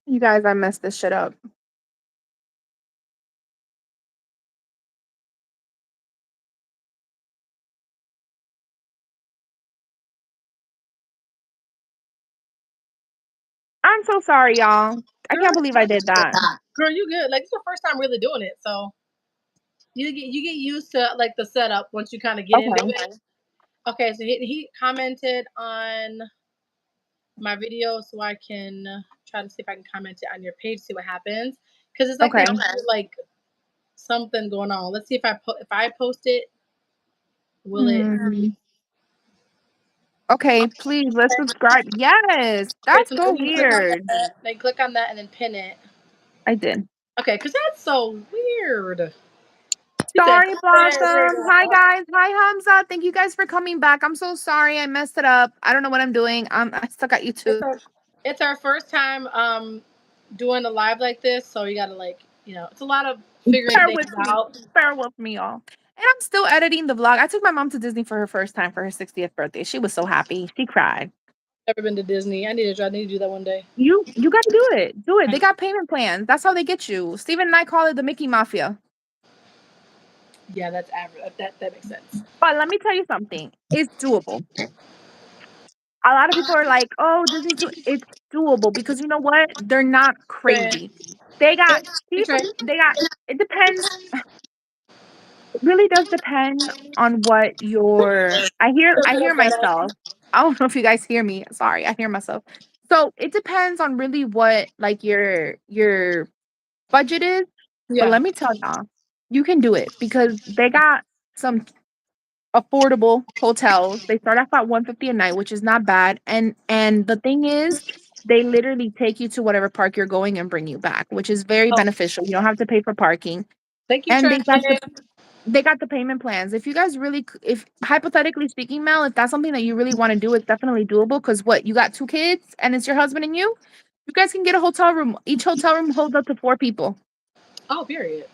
You guys, I messed this shit up. I'm so sorry, y'all. I can't believe I did that. Girl, you good. Like, it's your first time really doing it, so you get used to like the setup once you kind of get into it. Okay, so he commented on my video, so I can try to see if I can comment it on your page, see what happens. Because it's like they feel like something going on. Let's see if I post it, will it? Okay, please let's subscribe. Yes, that's so weird. Like, click on that and then pin it. I did. Okay, because that's so weird. Sorry, Blossom. Hi, guys. Hi, Hamza. Thank you guys for coming back. I'm so sorry. I messed it up. I don't know what I'm doing. I stuck at YouTube. It's our first time doing a live like this, so you gotta it's a lot of figuring things out. Bear with me, y'all. And I'm still editing the vlog. I took my mom to Disney for her first time for her 60th birthday. She was so happy. She cried. Never been to Disney. I need to do that one day. You gotta do it. Do it. They got payment plans. That's how they get you. Steven and I call it the Mickey Mafia. Yeah, that's average. That makes sense. But let me tell you something. It's doable. A lot of people are like, "Oh, Disney's it's doable," because you know what? They're not crazy. They got people. They got. It depends. It really does depend on what your. I hear myself. I don't know if you guys hear me. Sorry, I hear myself. So it depends on really what like your budget is. But let me tell y'all, you can do it because they got some affordable hotels. They start off at 150 a night, which is not bad. And the thing is, they literally take you to whatever park you're going and bring you back, which is very beneficial. You don't have to pay for parking. Thank you, And they got the payment plans. If you guys really, if hypothetically speaking, Mel, if that's something that you really want to do, it's definitely doable. Because what, you got 2 kids and it's your husband and you guys can get a hotel room. Each hotel room holds up to 4 people. Oh, period.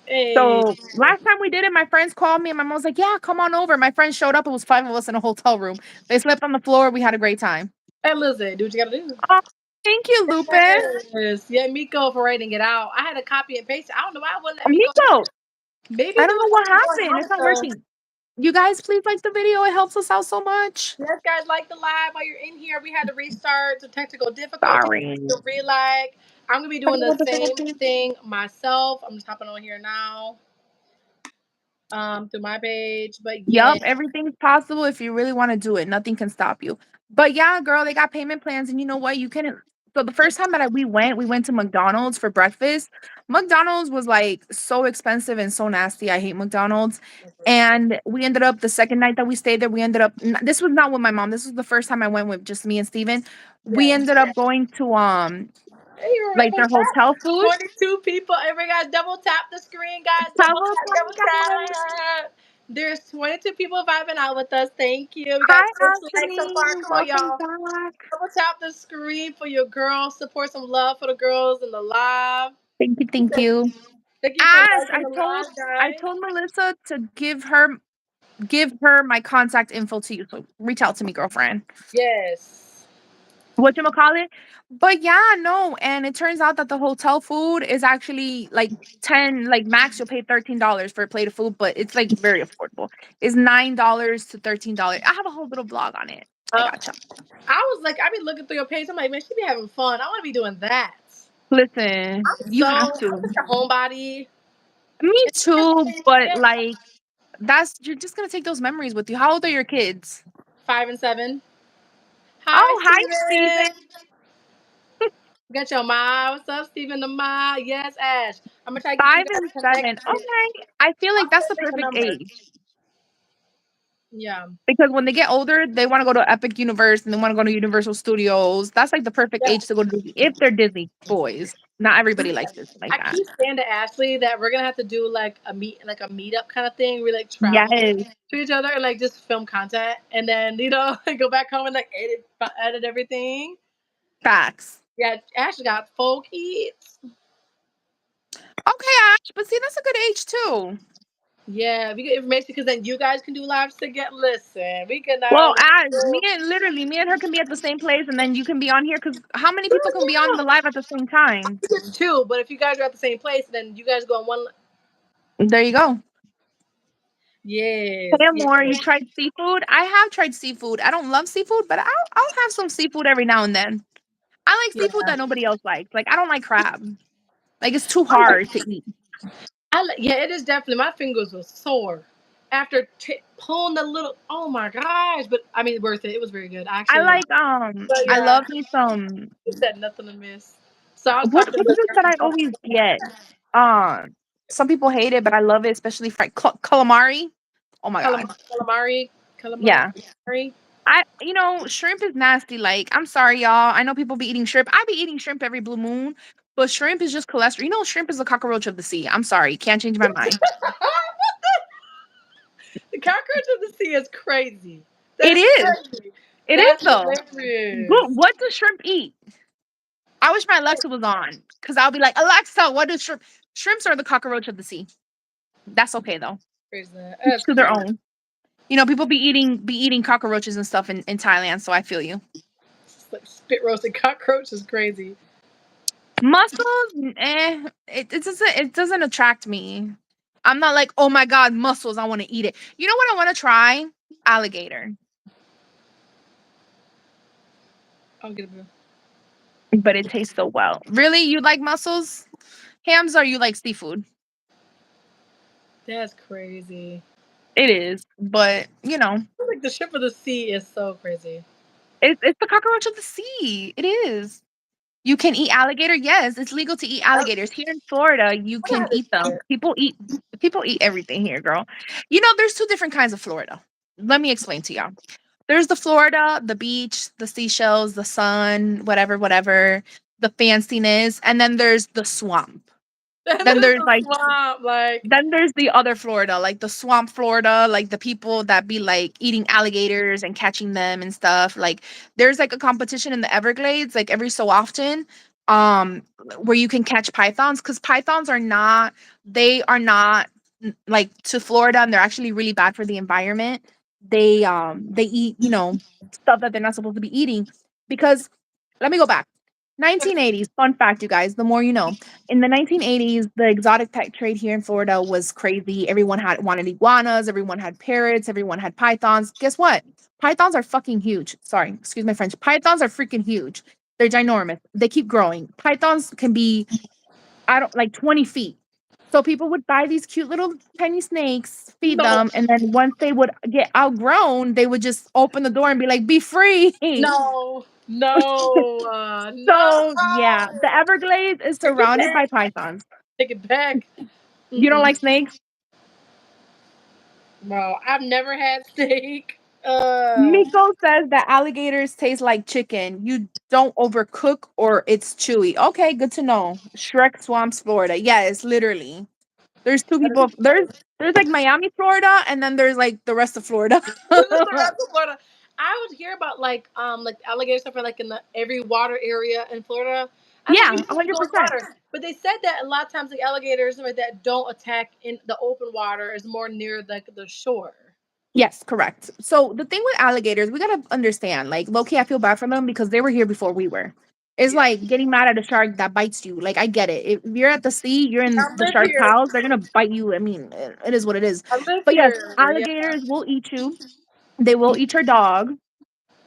Hey. So last time we did it, my friends called me and my mom was like, "Yeah, come on over." My friends showed up. It was 5 of us in a hotel room. They slept on the floor. We had a great time. Hey, listen, do what you gotta do. Oh, thank you, Lupin. Yeah, Miko for writing it out. I had to copy and paste. I don't know why I wouldn't let Miko. Maybe I don't know what happened. It's not working. You guys, please like the video. It helps us out so much. Yes, guys, like the live while you're in here. We had to restart the technical difficulties. Sorry. To re-like. I'm gonna be doing the same thing myself. I'm just hopping on here now. Through my page. But Yup, everything's possible if you really want to do it. Nothing can stop you. But yeah, girl, they got payment plans, and you know what? You can. So the first time that we went to McDonald's for breakfast. McDonald's was like so expensive and so nasty. I hate McDonald's. And we ended up the second night that we stayed there. We ended up. This was not with my mom. This was the first time I went with just me and Steven. We ended up going to like their hotel food. 22 people. Every guys, double tap the screen, guys. Double tap. There's 22 people vibing out with us. Thank you. We got 6 likes so far. Come on, y'all. Double tap the screen for your girls. Support some love for the girls in the live. Thank you. Thank you. Thank you I told Melissa to give her my contact info to you. So reach out to me, girlfriend. Yes. Whatchamacallit? But yeah, no. And it turns out that the hotel food is actually like 10, like max, you'll pay $13 for a plate of food, but it's like very affordable. It's $9 to $13. I have a whole little blog on it. I gotcha. I was like, I be looking through your page. I'm like, man, she be having fun. I want to be doing that. Listen, you have to. I'm a homebody. Me too, but like you're just gonna take those memories with you. How old are your kids? 5 and 7. Hi, Steven. Got your ma. What's up, Steven the ma? Yes, Ash. I'm gonna try to get 5 and 7. Okay. I feel like that's the perfect age. Yeah. Because when they get older, they want to go to Epic Universe and they want to go to Universal Studios. That's like the perfect age to go to Disney if they're Disney boys. Not everybody likes Disney like that. I keep saying to Ashley that we're gonna have to do like a meetup kind of thing. We like travel to each other and like just film content and then go back home and like edit everything. Facts. Yeah, Ashley got 4 kids. Okay, Ash, but see, that's a good age too. Yeah, we get information because then you guys can do lives together. Listen, we cannot Well, only as do. me and her can be at the same place, and then you can be on here. Because how many people can be on the live at the same time? It's two, but if you guys are at the same place, then you guys go on one. There you go. Yes, Hey, yes. Amor, you tried seafood? I have tried seafood. I don't love seafood, but I'll have some seafood every now and then. I like Yeah. seafood that nobody else likes. Like I don't like crab. Like it's too I like. hard to eat. Yeah, it is definitely. My fingers were sore after pulling the little. Oh my gosh! But I mean, worth it. It was very good. I I actually loved like it. But I yeah, love me some you said nothing to miss. So I was what talking is it that I to always get? Some people hate it, but I love it, especially fried calamari. Oh my god. calamari, Yeah. calamari. Shrimp is nasty. Like, I'm sorry, y'all. I know people be eating shrimp. I be eating shrimp every blue moon, but shrimp is just cholesterol. Shrimp is a cockroach of the sea. I'm sorry. Can't change my mind. The cockroach of the sea is crazy. It That's is. crazy. It is That's though. hilarious. What does shrimp eat? I wish my Alexa was on because I'll be like, Alexa, what does shrimp? Shrimps are the cockroach of the sea. That's okay though. Crazy. Each That's to their crazy. own. People be eating cockroaches and stuff in Thailand, so I feel you. It's like spit roasted cockroach is crazy. Mussels, it doesn't attract me. I'm not like, oh my god, mussels, I want to eat it. You know what I want to try? Alligator. I'll get a. But it tastes so well. Really? You like mussels? Hams, or you like seafood? That's crazy. It is, but Like the ship of the sea is so crazy. it's the cockroach of the sea. It is. You can eat alligator. Yes, it's legal to eat I alligators. Here in Florida, you don't can eat them. understand. People eat everything here, girl. There's two different kinds of Florida. Let me explain to y'all. There's the Florida, the beach, the seashells, the sun, whatever, whatever, the fanciness, and then there's the swamp. And Then there's there's the like swamp, like then there's the other Florida, like the swamp Florida, like the people that be like eating alligators and catching them and stuff. Like there's like a competition in the Everglades, like every so often, where you can catch pythons because pythons are not like to Florida, and they're actually really bad for the environment. They eat, stuff that they're not supposed to be eating because let me go back. 1980s, fun fact, you guys, the more you know. In the 1980s, the exotic pet trade here in Florida was crazy. Everyone wanted iguanas, everyone had parrots, everyone had pythons. Guess what? Pythons are fucking huge. Sorry, excuse my French. Pythons are freaking huge. They're ginormous. They keep growing. Pythons can be, I don't like 20 feet. So people would buy these cute little tiny snakes, feed no, them, and then once they would get outgrown, they would just open the door and be like, "Be free." no, no, no. So yeah, the Everglades is Take it surrounded by back. pythons. Take it back. You don't Mm-mm. like snakes? No, I've never had steak. Miko says that alligators taste like chicken. You don't overcook or it's chewy. Okay, good to know. Shrek Swamps, Florida. Yes, literally. There's two people. There's like Miami, Florida, and then there's like the rest of Florida. This is the rest of Florida. I would hear about like alligator stuff like in the every water area in Florida. I think Yeah, you just have to go in 100%. water. But they said that a lot of times like alligators and like that don't attack in the open water is more near the shore. Yes, correct. So the thing with alligators, we gotta understand, like low-key, I feel bad for them because they were here before we were. It's Yeah. like getting mad at a shark that bites you. Like I get it. If you're at the sea, you're in I the live shark's here. house, they're gonna bite you. I mean, it is what it is. I live But yes, here. Yeah. alligators will eat you. They will eat your dog.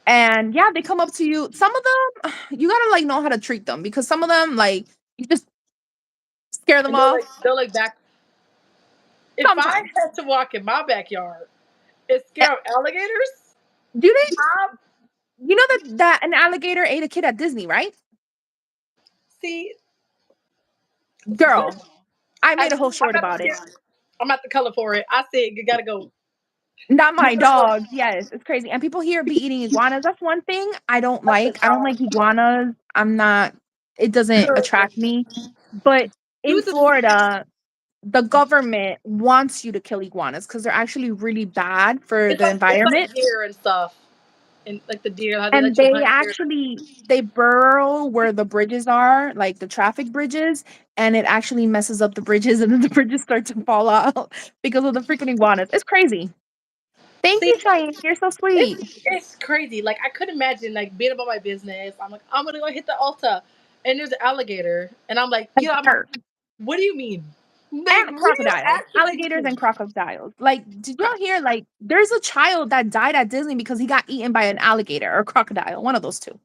And yeah, they come up to you. Some of them, you gotta like know how to treat them because some of them, like, you just scare them And off. they'll like back. If I Sometimes. had to walk in my backyard and Eh, scare of alligators, Do they I you know that an alligator ate a kid at Disney, right? see. Girl, I I, made a whole I'm short not the about it. scare. I'm not the color for it. I said you gotta go. Not You my gotta go. dog. Yes, it's crazy. And people here be eating iguanas. That's one thing I don't I said like. I don't no. like iguanas. I'm not, it doesn't attract me. But in You just Florida, the government wants you to kill iguanas because they're actually really bad for the it's like environment. deer and stuff. and like the deer, how they And let you they hunt deer. actually they burrow where the bridges are, like the traffic bridges, and it actually messes up the bridges, and then the bridges start to fall out because of the freaking iguanas. It's crazy. Thank See, you, Cheyenne. You're so sweet. it's crazy. Like I couldn't imagine like being about my business. I'm like, I'm gonna go hit the Ulta, and there's an alligator, and I'm like, And get out my. her What do you mean? Like, and what do you crocodiles, actually alligators mean? and crocodiles. Like, did y'all hear? Like, there's a child that died at Disney because he got eaten by an alligator or crocodile, one of those two,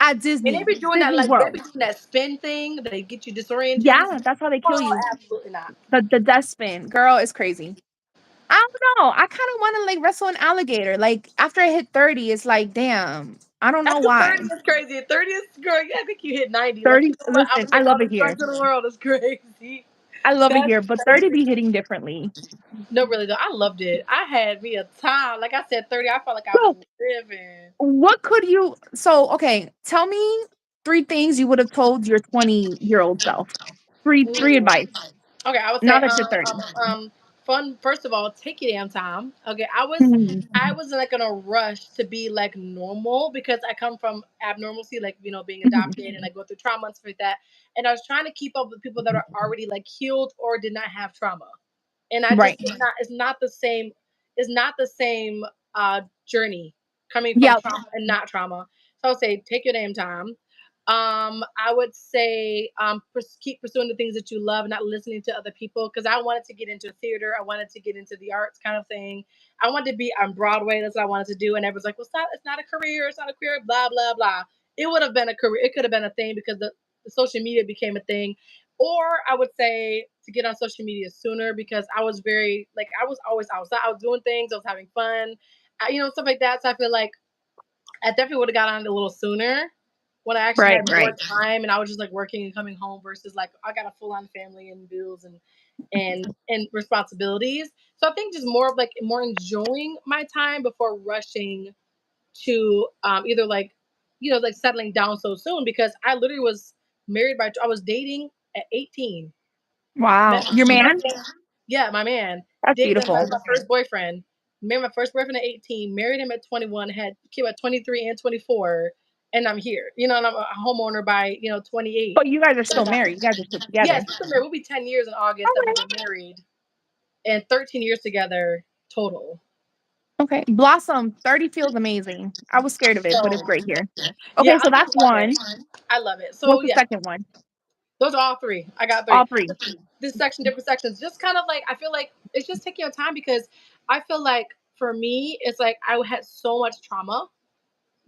at And they Disney be doing that Disney like they be World. doing that spin thing. They get you disoriented. Yeah, that's how they kill Oh, you. absolutely not. The death spin, girl, is crazy. I don't know. I kind of want to like wrestle an alligator. Like after I hit 30, it's like, damn, I don't know After why. 30 is crazy. 30 is girl. Yeah, I think you hit 90. Like, you 30, know what? I'm listen, gonna I take all love the it here. drugs in the world. It's crazy. I love it That's here, but 30 crazy. be hitting differently. No, really though. I loved it. I had me a time. Like I said, 30, I felt like I was So, living. what could you okay, tell me three things you would have told your 20-year-old self. Three Ooh. advice. Okay, I would Now say that you're 30. fun. First of all, take your damn time. Okay, Mhm. I was like in a rush to be like normal because I come from abnormalcy, like being Mhm. adopted and I go through trauma and stuff like that. And I was trying to keep up with people that are already like healed or did not have trauma. And I just Right. it's not the same. It's not the same journey coming from Yeah. trauma and not trauma. So I would say take your damn time. I would say keep pursuing the things that you love, not listening to other people. Because I wanted to get into theater, I wanted to get into the arts kind of thing. I wanted to be on Broadway. That's what I wanted to do. And everyone's like, "Well, it's not a career. It's not a career." Blah blah blah. It would have been a career. It could have been a thing because the social media became a thing. Or I would say to get on social media sooner because I was very like I was always outside. I was doing things. I was having fun, stuff like that. So I feel like I definitely would have got on it a little sooner when I actually Right, had more right. time and I was just like working and coming home versus like I got a full on family and bills and responsibilities. So I think just more of like more enjoying my time before rushing to either like like settling down so soon because I literally was I was dating at 18. Wow. Met, Your met man? yeah, my man. That's Dated my, beautiful. my first boyfriend. Married my first boyfriend at 18. Married him at 21. Had a kid at 23 and 24. And I'm here. And I'm a homeowner by 28. But you guys are still married. You guys are still Yes, together. we've been married. We'll be 10 years in August that we've Okay. been married, and 13 years together total. Okay. Blossom, 30 feels amazing. I was scared of it, but it's So great here. yeah, Okay, so I that's love it. one. I love it. So What's the yeah, second one? those are all three. I got All three. three. This section, different sections. Just kind of like I feel like it's just taking your time because I feel like for me, it's like I had so much trauma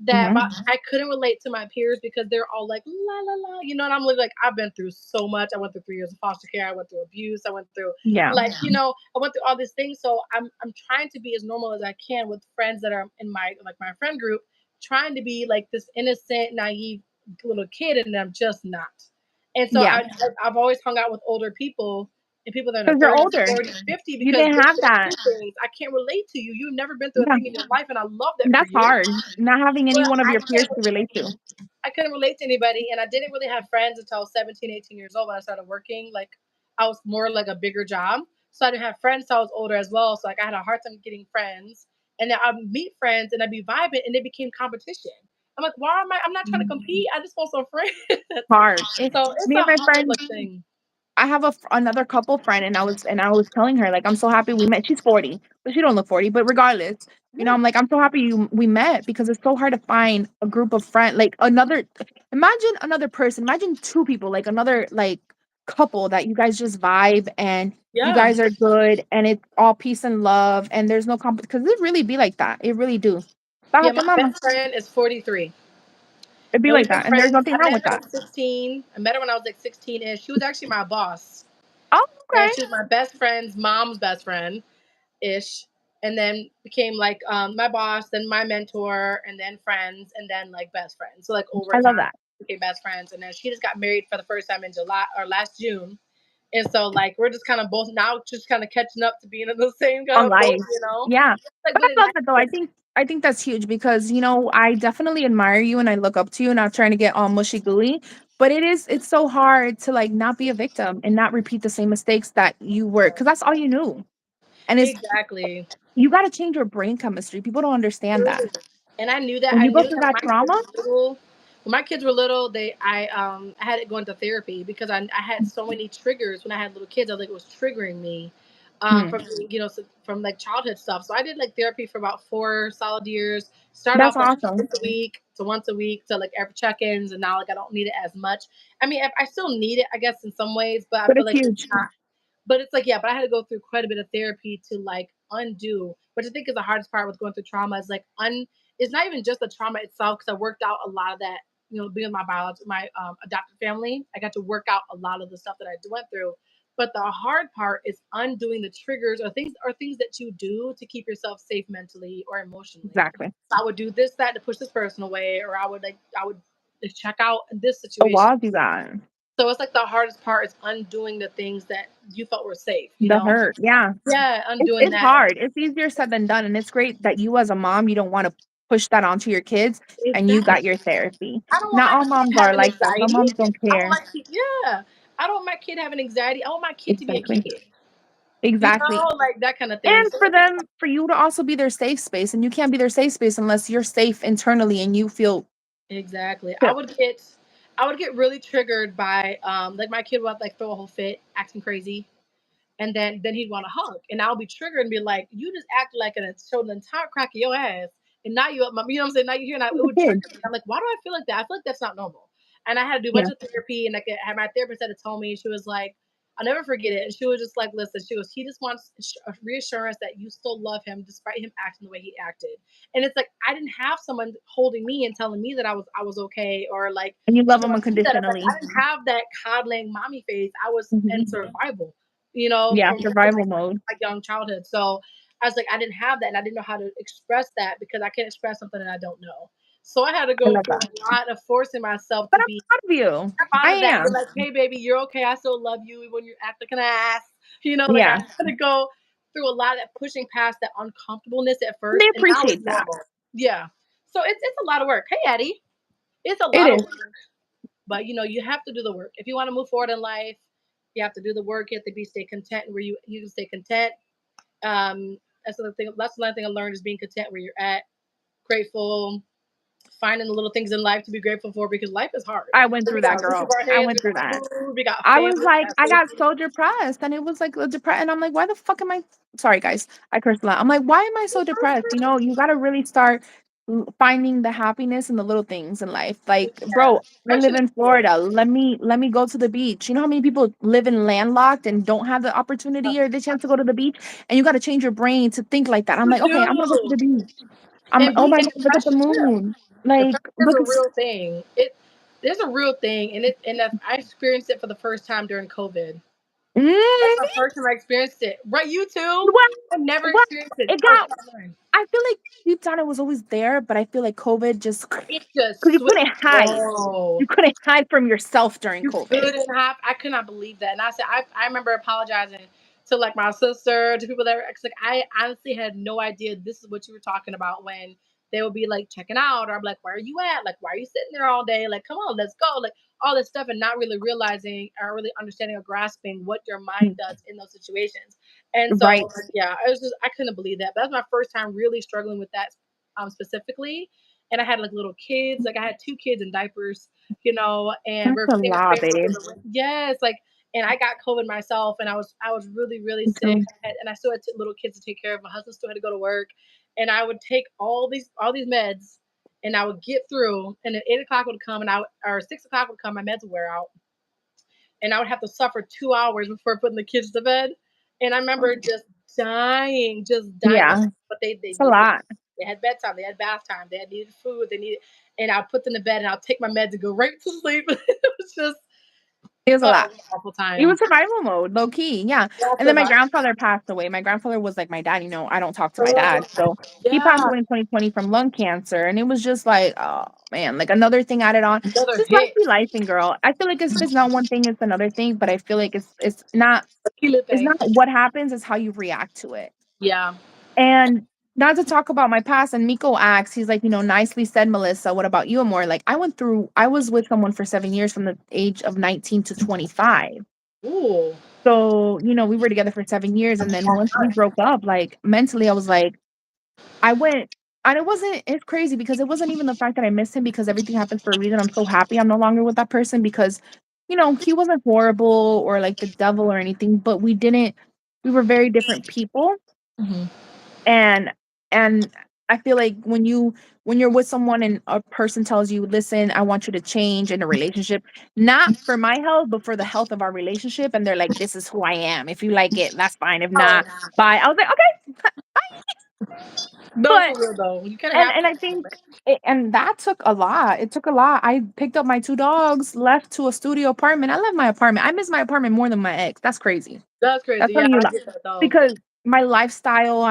that Hmm. I couldn't relate to my peers because they're all like la la la, and I'm like I've been through so much. I went through 3 years of foster care. I went through abuse. I went through Yeah. I went through all these things. So I'm trying to be as normal as I can with friends that are in my friend group, trying to be like this innocent, naive little kid, and I'm just not. And so Yeah. I've always hung out with older people and people that are Because you're 30, older. 40, 50 You because didn't they've have been that. through things. I can't relate to you. You've never been through a Yeah. thing in your life, and I love that for That's you. hard. Not having any But one of I your peers can't. to relate to. I couldn't relate to anybody, and I didn't really have friends until 17, 18 years old when I started working. Like I was more like a bigger job, so I didn't have friends till I was older as well. So like I had a hard time getting friends, and then I'd meet friends and I'd be vibing, and they became competition. I'm like, why am I? I'm not trying to compete. I just want some friends. Hard. So it's Me a and my hard friend, like thing. I have another couple friend, and I was telling her like I'm so happy we met. She's 40, but she don't look 40. But regardless, Yeah, I'm like I'm so happy we met because it's so hard to find a group of friends like another. Imagine another person. Imagine two people like another like couple that you guys just vibe and you yeah, guys are good and it's all peace and love and there's no because it really be like that. It really do. yeah. Bájate, My mama. best friend is 43. It be And we've like been that, and there's friends. nothing I wrong met with her that. at 16. I met her when I was like 16, and she was actually my boss. Oh, And okay. she was my best friend's mom's best friend ish. And then became like my boss, then my mentor, and then friends, and then like best friends. So like over I love time, that. became best friends. And then she just got married for the first time in July or last June. And so like we're just kind of both now just kind of catching up to being in the same kind On of boat, life. Yeah. Like But really I love that though. nice. I think that's huge because I definitely admire you and I look up to you, not trying to get all mushy gooey. But it's so hard to like not be a victim and not repeat the same mistakes that you were because that's all you knew. And it's Exactly. you gotta change your brain chemistry. People don't understand that. And I knew that. When I you go knew through that that my kids trauma? were little. When my kids were little, I had it going to therapy because I had so many triggers when I had little kids. I was like, it was triggering me Hmm. from from like childhood stuff. So I did like therapy for about 4 solid years. Started That's off like awesome. once a week to like every check-ins, and now like I don't need it as much. I mean, I still need it, I guess, in some ways, but I But feel it's like it's huge. not. But it's like, yeah, but I had to go through quite a bit of therapy to like undo, which I think is the hardest part with going through trauma is like it's not even just the trauma itself because I worked out a lot of that, being with my adopted family. I got to work out a lot of the stuff that I went through. But the hard part is undoing the triggers or things that you do to keep yourself safe mentally or emotionally. Exactly. So I would do this, that to push this person away, or I would check out in this The situation. walls you got. So it's like the hardest part is undoing the things that you felt were safe, you The know? hurt. Yeah. Yeah, It's undoing it's that. hard. It's easier said than done, and it's great that you as a mom, you don't wanna push that onto your kids, and you got Exactly. your therapy. I don't want Not my all kid moms are having like that. Some anxiety. moms don't I want care. my kid, yeah. I don't want my kid having anxiety. I want my kid to be a Exactly. kid. Exactly. Like that kind of thing. And So for you to also be their safe space, and you can't be their safe space unless you're safe internally and you feel exactly. I chill. would get I would get really triggered by like my kid would like throw a whole fit, acting crazy. And then he'd want to hug, and I'll be triggered and be like, "You just act like an showed an entire crack of your ass, and now you up my, you know what I'm saying? Now you here, and As it a would trigger kid. me. I'm like, why do I feel like that? I feel like that's not normal." And I had to do a Yeah. bunch of therapy, and like had my therapist had to tell me, she was like, "I'll never forget it," and she was just like, "Listen," she goes, "He just wants a reassurance that you still love him despite him acting the way he acted." And it's like I didn't have someone holding me and telling me that I was okay, or like And you love them showing me that. It's like unconditionally. I didn't have that coddling mommy face. I was in Mhm. survival, Yeah, from survival mode. my young childhood. So I was like, I didn't have that, and I didn't know how to express that because I can't express something that I don't know. So I had to I go love through that. a lot of forcing myself But to I'm be proud of you. I out of that and be am. like, hey, baby, you're okay. I still love you even when you act like an ass. Like I Yeah. had to go through a lot of that pushing past that uncomfortableness at And they first, and now it's appreciate that. normal. Yeah. So it's a lot of work. Hey, Eddie, it's a It lot of is. work, but you have to do the work if you want to move forward in life. You have to do the work. You have to stay content where you can stay content. That's another thing. That's another thing I learned is being content where you're at, grateful, finding the little things in life to be grateful for because life is hard. I went We through that, got a roof girl. over our I heads, went we through got that. food, we got I was family, we like, got I got safety. so depressed, and it was like depressed, and I'm like, why the fuck am I? Sorry, guys, I cursed a lot. I'm like, why am I so depressed? You got to really start finding the happiness in the little things in life. Like, Yeah, bro, I live especially in Florida. Let me go to the beach. You know how many people live in landlocked and don't have the opportunity or the chance to go to the beach? And you got to change your brain to think like that. I'm you like, okay, I'm gonna go to do. the beach. Oh my And god, look at the depression too. moon. Like, Depression is look a at real thing. There's a real thing, and if I experienced it for the first time during COVID. That's mm, the first time I experienced it. Right, you too. well, I never well, experienced it. it I was got trying to learn. I feel like deep down it was always there, but I feel like COVID just because It just you switched. couldn't hide. Whoa. You couldn't hide from yourself during You COVID. couldn't have. I could not believe that. And I said, I remember apologizing to like my sister, to people that were like, I honestly had no idea this is what you were talking about when they would be like checking out, or I'm like, where are you at? Like, why are you sitting there all day? Like, come on, let's go. Like, all this stuff, and not really realizing or really understanding or grasping what your mind Mm, does in those situations. And so, right. like, yeah, I couldn't believe that. But that's my first time really struggling with that specifically. And I had like little kids, like I had two kids in diapers, and That's we're a staying lot, away from babe. yes, like, and I got COVID myself, and I was really really Me sick, too. and I still had little kids to take care of. My husband still had to go to work, and I would take all these meds, and I would get through, and then 8 o'clock would come, or 6 o'clock would come, my meds would wear out, and I would have to suffer 2 hours before putting the kids to bed, and I remember just dying, Yeah, but they it's a needed. lot. They had bedtime, they had bath time, they had needed food, they needed, and I'll put them to bed and I'll take my meds and go right to sleep. It was just, It was a oh, lot. it was an awful It time. was survival mode, low key, yeah. That's And then a my lot. grandfather passed away. My grandfather was like my dad, I don't talk to my Oh, dad. So he passed yeah, away in 2020 from lung cancer. And it was just like, oh man, like another thing added on. another Just life hit. be life and girl. I feel like if it's not one thing, it's another thing. But I feel like Killer it's thing. not what happens, it's how you react to it. Yeah. And not to talk about my past, and Miko asks, he's like, nicely said, Melissa. What about you, Amor? Like, I was with someone for 7 years from the age of 19 to 25. Ooh. So, we were together for 7 years. And then once we broke up, like mentally, I was like, I went, And it's crazy because it wasn't even the fact that I missed him because everything happens for a reason. I'm so happy I'm no longer with that person because, he wasn't horrible or like the devil or anything, but we were very different people. And and I feel like when you're with someone and a person tells you, "Listen, I want you to change in a relationship, not for my health, but for the health of our relationship." And they're like, "This is who I am. If you like it, that's fine. If not, bye." I was like, "Okay." No, for But real though. You kind of and have and I think and that took a lot. It took a lot. I picked up my 2 dogs, left to a studio apartment. I love my apartment. I miss my apartment more than my ex. That's crazy. That's That's crazy. Yeah, telling you a I lot. get that though. Because my lifestyle,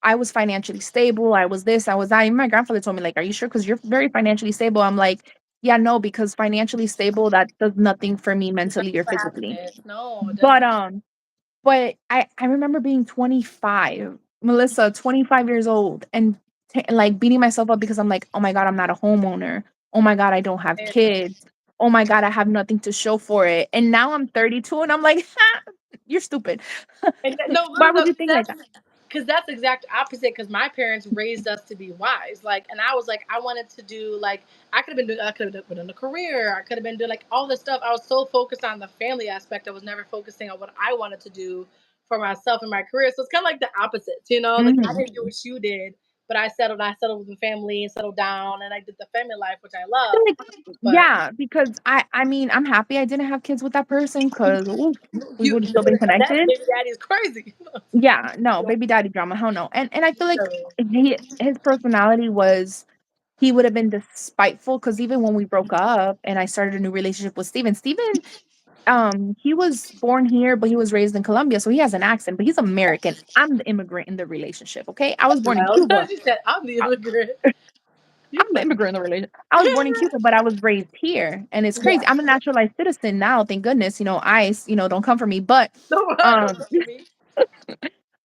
I was financially stable. I was this, I was that. Even my grandfather told me, like, "Are you sure? Because you're very financially stable." I'm like, "Yeah, no, because financially stable, that does nothing for me It's not mentally or for physically." happiness. No, it But doesn't. I remember being 25, Melissa, 25 years old, and like beating myself up because I'm like, "Oh my god, I'm not a homeowner. Oh my god, I don't have kids. Oh my god, I have nothing to show for it." And now I'm 32 and I'm like, "You're stupid." And no, Why literally, would though, you think like that? because that's the exact opposite. Because my parents raised us to be wise. Like, and I was like, I wanted to do like I could have been in a career. I could have been doing like all this stuff. I was so focused on the family aspect. I was never focusing on what I wanted to do for myself and my career. So it's kind of like the opposites, you know. Like I Mhm. didn't do what you did, but I settled. I settled with the family and settled down, and I did the family life, which I I feel love. like But yeah, because I mean, I'm happy I didn't have kids with that person because we would have you still been would have that connected. baby daddy is crazy. Yeah, no, baby daddy drama, hell no. And I feel like So, his personality was he would have been despiteful because even when we broke up and I started a new relationship with Steven, he was born here, but he was raised in Colombia, so he has an accent, but he's American. I'm the immigrant in the relationship, okay? I was born in well, Cuba. she said, "I'm the I immigrant." You I'm the funny. immigrant in the relationship. I was born in Cuba, but I was raised here, and it's Yeah. crazy. I'm a naturalized citizen now, thank goodness, ICE, don't come for me, Don't um come for me.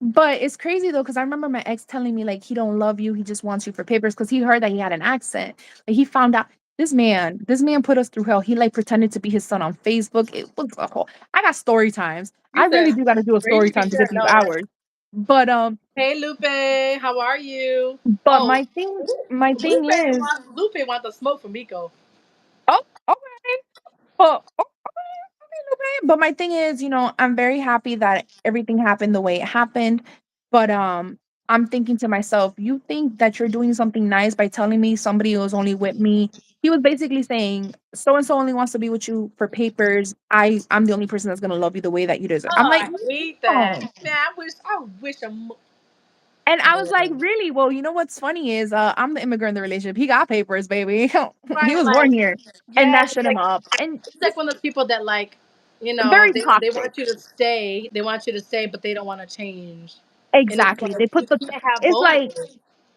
but it's crazy though, because I remember my ex telling me, like, he don't love you, he just wants you for papers, because he heard that he had an accent. Like, he found out this man put us through hell. He, like, pretended to be his son on Facebook. It was a whole I got story times. You I really said, do gotta do a "Girl, you story be time to sure get to these know." hours. But, Hey, Lupe, how are you? but Oh, my thing is Lupe wants the smoke from Miko. oh, okay. Well, but my thing is, I'm very happy that everything happened the way it happened. But I'm thinking to myself, you think that you're doing something nice by telling me somebody was only with me. He was basically saying, so and so only wants to be with you for papers. I'm the only person that's gonna love you the way that you deserve. I'm Oh, like, I hate that. no. Man, I wish a And I was like, man. really? Well, you know what's funny is I'm the immigrant in the relationship. He got papers, baby. He Right, was born like, here. And yeah, that shut him up. And it's like just one of those people that like, very they toxic. want you to stay. They want you to stay, but they don't want to change. And it's Exactly. like They you put the can't have it's both. like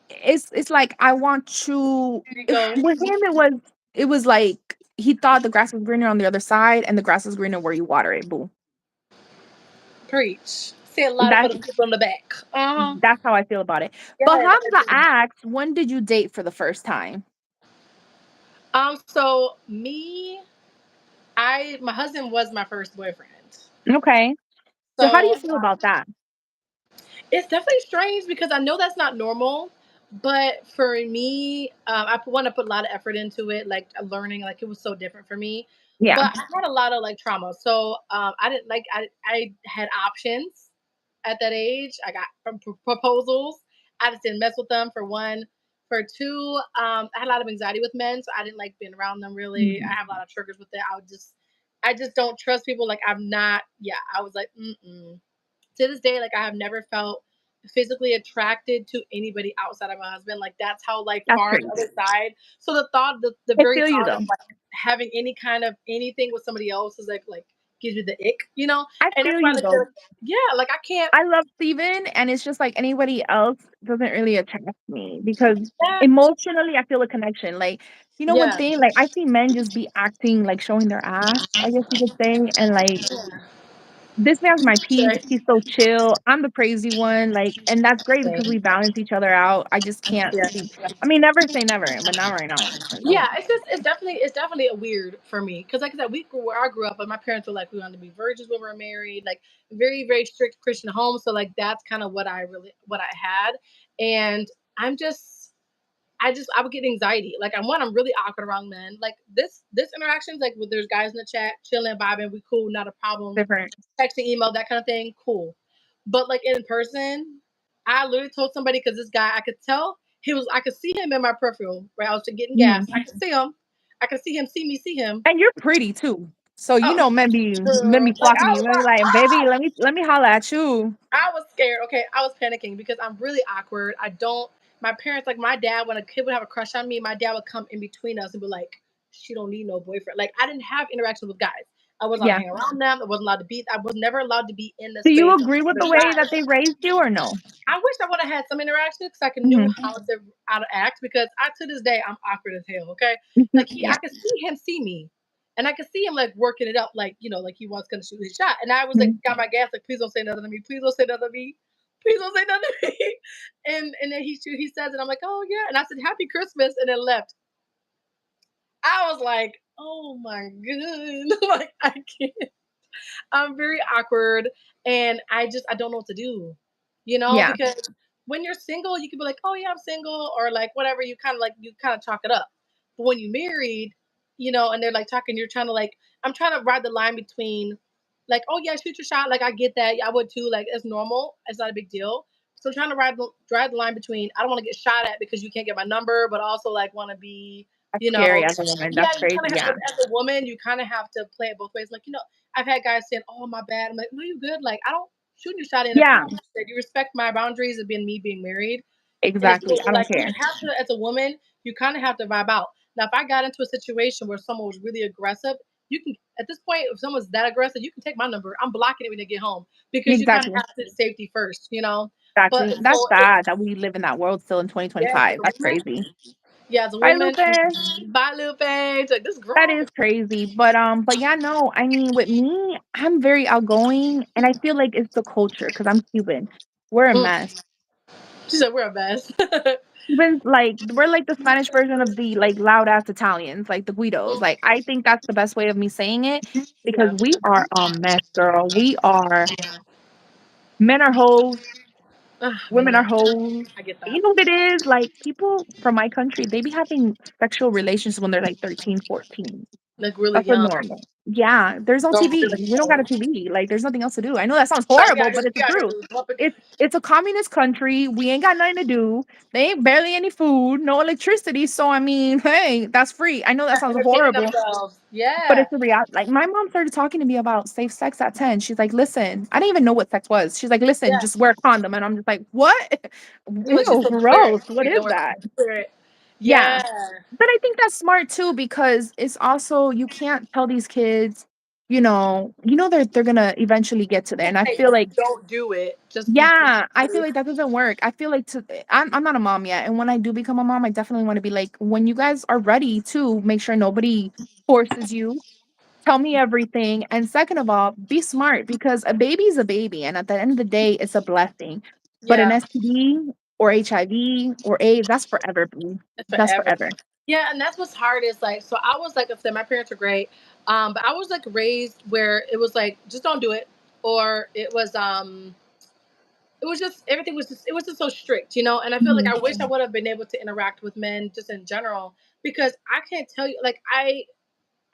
it's like I want to There you go. with him it was like he thought the grass was greener on the other side and the grass is greener where you water it, boo. Preach. Say a lot for That's the people in the back. that's how I feel about it. But Yeah, Hamza asks, when did you date for the first time? So my husband was my first boyfriend. Okay. So how do you So feel about that? it's definitely strange because I know that's not normal. But for me, I want to put a lot of effort into it, like learning. Like it was so different for me. Yeah. But I had a lot of like trauma, so I didn't like. I had options at that age. I got proposals. I just didn't mess with them for one. For two, I had a lot of anxiety with men, so I didn't like being around them really. I Mhm. have a lot of triggers with it. I just don't trust people. Like I'm not. Yeah, I was like, mm-mm. To this day, like I have never felt physically attracted to anybody outside of my husband. Like that's how like That's far on the crazy. other side. So the I very feel you thought though. of like having any kind of anything with somebody else is like gives you the ick. I And feel that's why you like though. yeah, like I can't. I love Steven, and it's just like anybody else doesn't really attract me because Yeah, emotionally I feel a connection. Like, one yeah, thing, like I see men just be acting like showing their ass, I guess you could say, and like this man's my peace. sure. He's so chill. I'm the crazy one, like, and that's great because Same. we balance each other out. I just can't Yeah. see. I mean, never say never, but not right now. Like, oh, Yeah, it's definitely a weird for me because like I said, we grew where I grew up, and my parents were like we wanted to be virgins when we were married, like very very strict Christian home. So like that's kind of what I had, and I'm just I would get anxiety. Like I'm really awkward around men. Like this interactions, like with there's guys in the chat, chilling, vibing, we cool, not a problem. Different. Texting, email, that kind of thing, cool. But like in person, I literally told somebody because this guy, I could tell I could see him in my peripheral, right? I was getting gas. I could see him. I could see him, see him. And you're pretty too. So Oh, men be like flocking to you. Men be like, baby, let me holler at you. I was scared. Okay, I was panicking because I'm really awkward. I don't. My parents, like my dad, when a kid would have a crush on me, my dad would come in between us and be like, "She don't need no boyfriend." Like I didn't have interaction with guys. I wasn't allowed to Yeah. hang around them. I wasn't allowed to be. I was never allowed to be in the Do you space of agree with other the way guys. that they raised you or no? I wish I would have had some interaction because I could knew Mhm. how to act. Because to this day I'm awkward as hell. Okay, like Yeah. I could see him see me, and I could see him like working it up, like like he wants gonna shoot his shot. And I was like, Mhm. got my gas, like please don't say nothing to me, please don't say nothing to me, please don't say nothing to me. And then he says it. I'm like, oh yeah, and I said Happy Christmas, and then left. I was like, oh my god, like I can't. I'm very awkward and I don't know what to do, Yeah. because when you're single, you can be like, oh yeah, I'm single, or like whatever, you kind of chalk it up. But when you married, and they're like talking, you're trying to like, I'm trying to ride the line between like, oh yeah, shoot your shot, like I get that, yeah, I would too, like it's normal, it's not a big deal. So I'm trying to ride the line between I don't want to get shot at because you can't get my number, but also like want to be, That's you know, scary as a woman. yeah, That's you crazy. kind of have Yeah. as a woman, you kind of have to play it both ways. Like, I've had guys saying, "Oh, my bad." I'm like, "No, you good." Like, I don't shoot your shot in a Yeah. promise that you respect my boundaries of being me being married. And it's Exactly. cool. I Like don't you care. have to, as a woman, you kind of have to vibe out. Now, if I got into a situation where someone was really aggressive, you can at this point, if someone's that aggressive, you can take my number. I'm blocking it when they get home because you kind of Exactly. have to safety first. But Exactly. That's so sad that we live in that world still in yes, as 2025. a That's woman, crazy. yeah, as a Bye, woman, Lupe. bye, little page. Like this is That grown. is crazy. But yeah, no, I mean, with me, I'm very outgoing and I feel like it's the culture because I'm Cuban. We're a Mm. mess. She said we're a mess. Cubans, like, we're like the Spanish version of the like loud ass Italians, like the Guidos. Mm, Like, I think that's the best way of me saying it because yeah. we are a mess, girl. We are men are hoes, women are Man, hoes. I get that. You know what it is? Like, people from my country, they be having sexual relations when they're like 13, 14. Like really That's a young. normal. Yeah, there's no Go TV. really We don't got a young. TV. Like, there's nothing else to do. I know that sounds Like horrible, but it's we the gotta truth. do something. It's a communist country. We ain't got nothing to do. They ain't barely any food, no electricity. So I mean, hey, that's free. I know that sounds Entertaining horrible, themselves. but Yeah. it's the reality. Like my mom started talking to me about safe sex at 10. She's like, listen, I didn't even know what sex was. She's like, listen, Yeah. just wear a condom. And I'm just like, what? You like Ew, just the spirit. gross. What You is know where that? the spirit. Yeah. Yeah. But I think that's smart too because it's also you can't tell these kids, they're gonna eventually get to there. And I Hey, feel like don't do it. Just be yeah, I feel safe. like that doesn't work. I feel like I'm not a mom yet. And when I do become a mom, I definitely want to be like, when you guys are ready to make sure nobody forces you, tell me everything. And second of all, be smart because a baby is a baby. And at the end of the day, it's a blessing. But an Yeah. STD or HIV or AIDS, that's forever, boo. It's That's forever. forever. Yeah, and that's what's hard is like so I was like I said, my parents are great. But I was like raised where it was like just don't do it. Or it was just everything was just it was just so strict. And I feel like Mhm. I wish I would have been able to interact with men just in general because I can't tell you like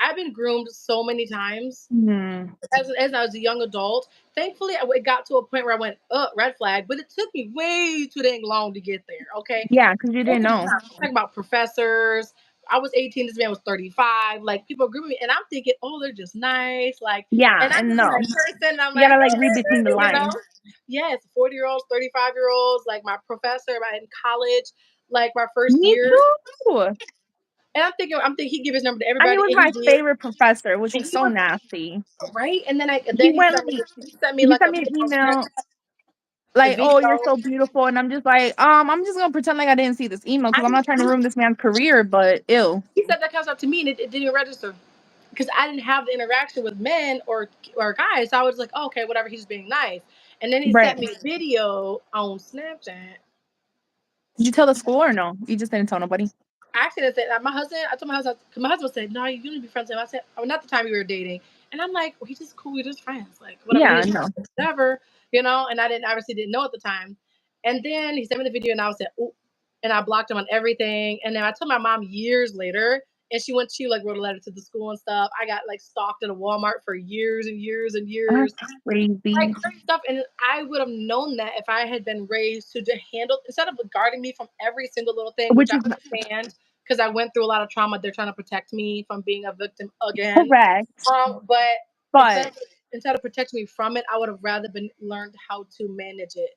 I've been groomed so many times Mhm. as I was a young adult. Thankfully, it got to a point where I went, red flag, but it took me way too dang long to get there. Okay, Yeah, because you don't didn't get me know. wrong. I'm talking about professors. I was 18. This man was 35. Like people agree with me, and I'm thinking, oh, they're just nice. Like, Yeah, and I'm and just a no. nice person. And I'm You like, gotta like read between the you know, lines. yes, 40-year-olds, 35-year-olds. Like my professor in college, like my first Me year, too. and I'm thinking he give his number to And he everybody, was and he my did, favorite professor, which and was he so was nasty. right. And then He he went sent me like he sent me he like sent a me an video, email a like, "Oh, you're video. so beautiful," and I'm just like, I'm just gonna pretend like I didn't see this email because I I'm not trying to ruin this man's career, but ew. He said that comes up to me, and it didn't even register because I didn't have the interaction with men or guys. So I was like, oh, okay, whatever. He's being nice. And then he Right. sent me a video on Snapchat. Did you tell the school or no? You just didn't tell nobody? I actually said that my husband. I told my husband. 'Cause my husband said, "No, you need to be friends with him." I said, "Oh, not the time we were dating." And I'm like, well, "He's just cool. We're just friends. Like whatever. Yeah, He's no. whatever, you know." And I didn't obviously didn't know at the time. And then he sent me the video, and I was like, "Oh." and I blocked him on everything. And then I told my mom years later, and she like wrote a letter to the school and stuff. I got like stalked at a Walmart for years and years and years, That's like crazy. crazy stuff. And I would have known that if I had been raised to handle, instead of guarding me from every single little thing, which Which I is understand because I went through a lot of trauma. They're trying to protect me from being a victim again. correct. But instead But of, instead of protecting me from it, I would have rather been learned how to manage it.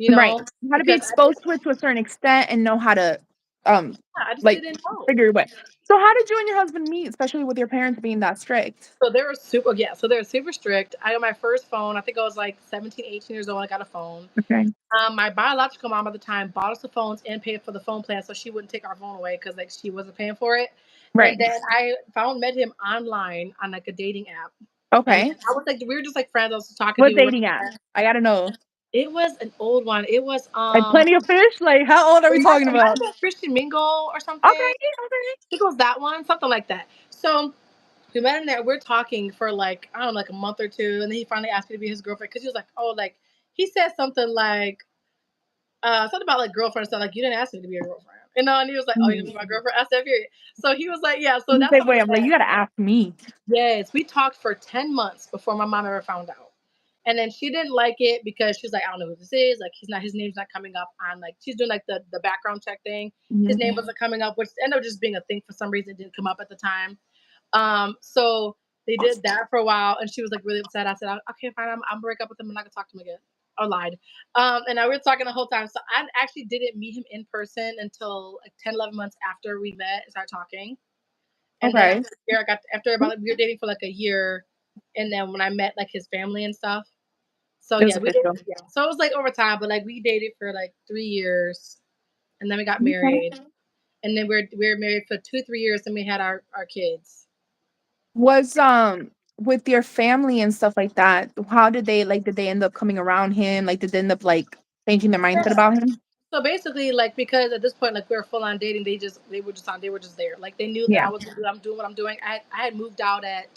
right. You gotta be Because exposed to it to a certain extent and know how to um I just like didn't know. figure it out. So how did you and your husband meet, especially with your parents being that strict? So they were super, yeah. So they were super strict. I got my first phone. I think I was like 17, 18 years old. I got a phone. Okay. My biological mom at the time bought us the phones and paid for the phone plan so she wouldn't take our phone away because like she wasn't paying for it. And Right. then I met him online on like a dating app. And then Okay. I was like, we were just like friends. I was talking to What people. dating app? I gotta know. It was an old one. It was Like Plenty of Fish? Like how old are we talking it might about? have been Christian Mingle or something. Okay, I okay. think it was that one, something like that. So we met in there. We're talking for like, I don't know, like a month or two, and then he finally asked me to be his girlfriend because he was like, oh, like he said something like something about like girlfriend stuff. Like you didn't ask me to be your girlfriend, and he was like, oh, you Mhm. gonna be my girlfriend? I said, period. So he was like, yeah. So You that's say, how we wait, I'm like, met. you gotta ask me. Yes, we talked for 10 months before my mom ever found out. And then she didn't like it because she's like, I don't know who this is. Like, his name's not coming up on like, she's doing like the background check thing. His Mhm. name wasn't coming up, which ended up just being a thing for some reason. It didn't come up at the time. So they did that for a while, and she was like really upset. I said, okay, fine, I'm break up with him. I'm not gonna talk to him again. Or lied. And I we were talking the whole time. So I actually didn't meet him in person until like 10, 11 months after we met and started talking. And then Okay. after a year, after about we were dating for like a year, and then when I met like his family and stuff. So It was yeah, we did. official. Yeah, so it was like over time, but like we dated for like 3 years, and then we got Okay. married, and then we were married for 2, 3 years, and we had our kids. Was with your family and stuff like that, how did they like did they end up coming around him? Like did they end up like changing their mindset Yeah. about him? So basically, like because at this point, like we were full on dating, they were just there. Like they knew that Yeah, I'm doing what I'm doing. I had moved out at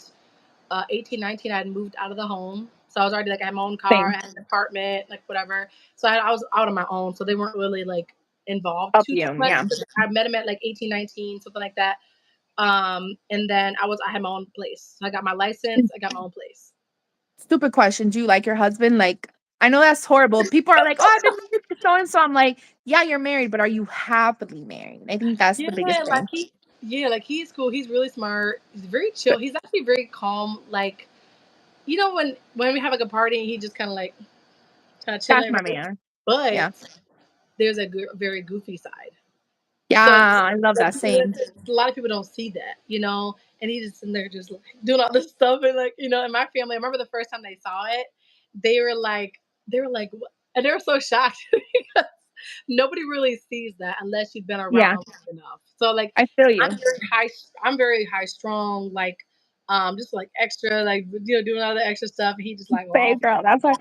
18, 19. I had moved out of the home, so I was already like I had my own car, I same. had an apartment, like whatever. So I was out on my own, so they weren't really like involved Up too you, much. yeah. I met him at like 18, 19, something like that. And then I had my own place. So I got my license. I got my own place. Stupid question. Do you like your husband? Like, I know that's horrible. People are like, "Oh, I've been married to so and so." I'm like, "Yeah, you're married, but are you happily married?" I think that's the biggest Yeah, thing. like he's cool. He's really smart. He's very chill. He's actually very calm. Like when we have like a party, he just kind of That's chilling, my right? man. Yeah. But there's a very goofy side. Yeah, So I love that saying. a lot of people don't see that, and he's just in there just like, doing all this stuff, and like and my family. I remember the first time they saw it, they were like, "What?" And they were so shocked because nobody really sees that unless you've been Yeah, around enough. So like, I feel I'm you. very high. I'm very high strong, like just like extra, like doing all the extra stuff. And he just like, oh, Same girl. That's why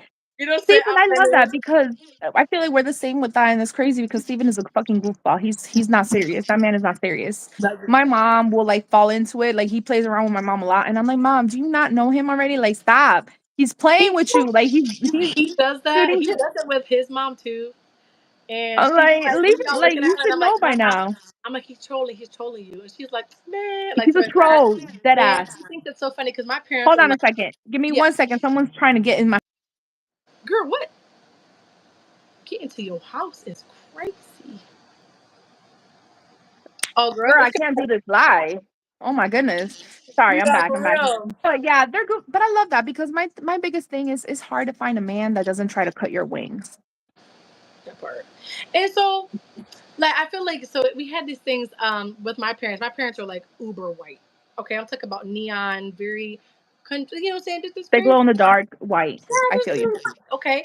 what I'm saying? Steven, I love that because I feel like we're the same with that, and it's crazy because Steven is a fucking goofball. He's not serious. That man is not serious. My mom will like fall into it. Like he plays around with my mom a lot, and I'm like, Mom, do you not know him already? Like, stop. He's playing He with you. Like he's he does that. shooting. He does it with his mom too. And I'm she's like, like, leave we it. all Like looking at you her, and should know by now. I'm like, he's trolling you. And she's like, man, like He's a so that. troll, dead And ass. she thinks it's so funny because my parents Hold are on a like, second. Give me yeah, 1 second. Someone's trying to get in my. girl, what? Get into your house is crazy. Oh, girl, Girl, I can't do this live. Oh my goodness. Sorry, I'm yeah, back. I'm for back. real. But yeah, they're good. But I love that because my biggest thing is it's hard to find a man that doesn't try to cut your wings. That part. And so, like, I feel like so we had these things with my parents. My parents are like uber white. Okay, I'm talking about neon, very country. You know what I'm saying? Just They very glow in the dark white. I feel you. okay,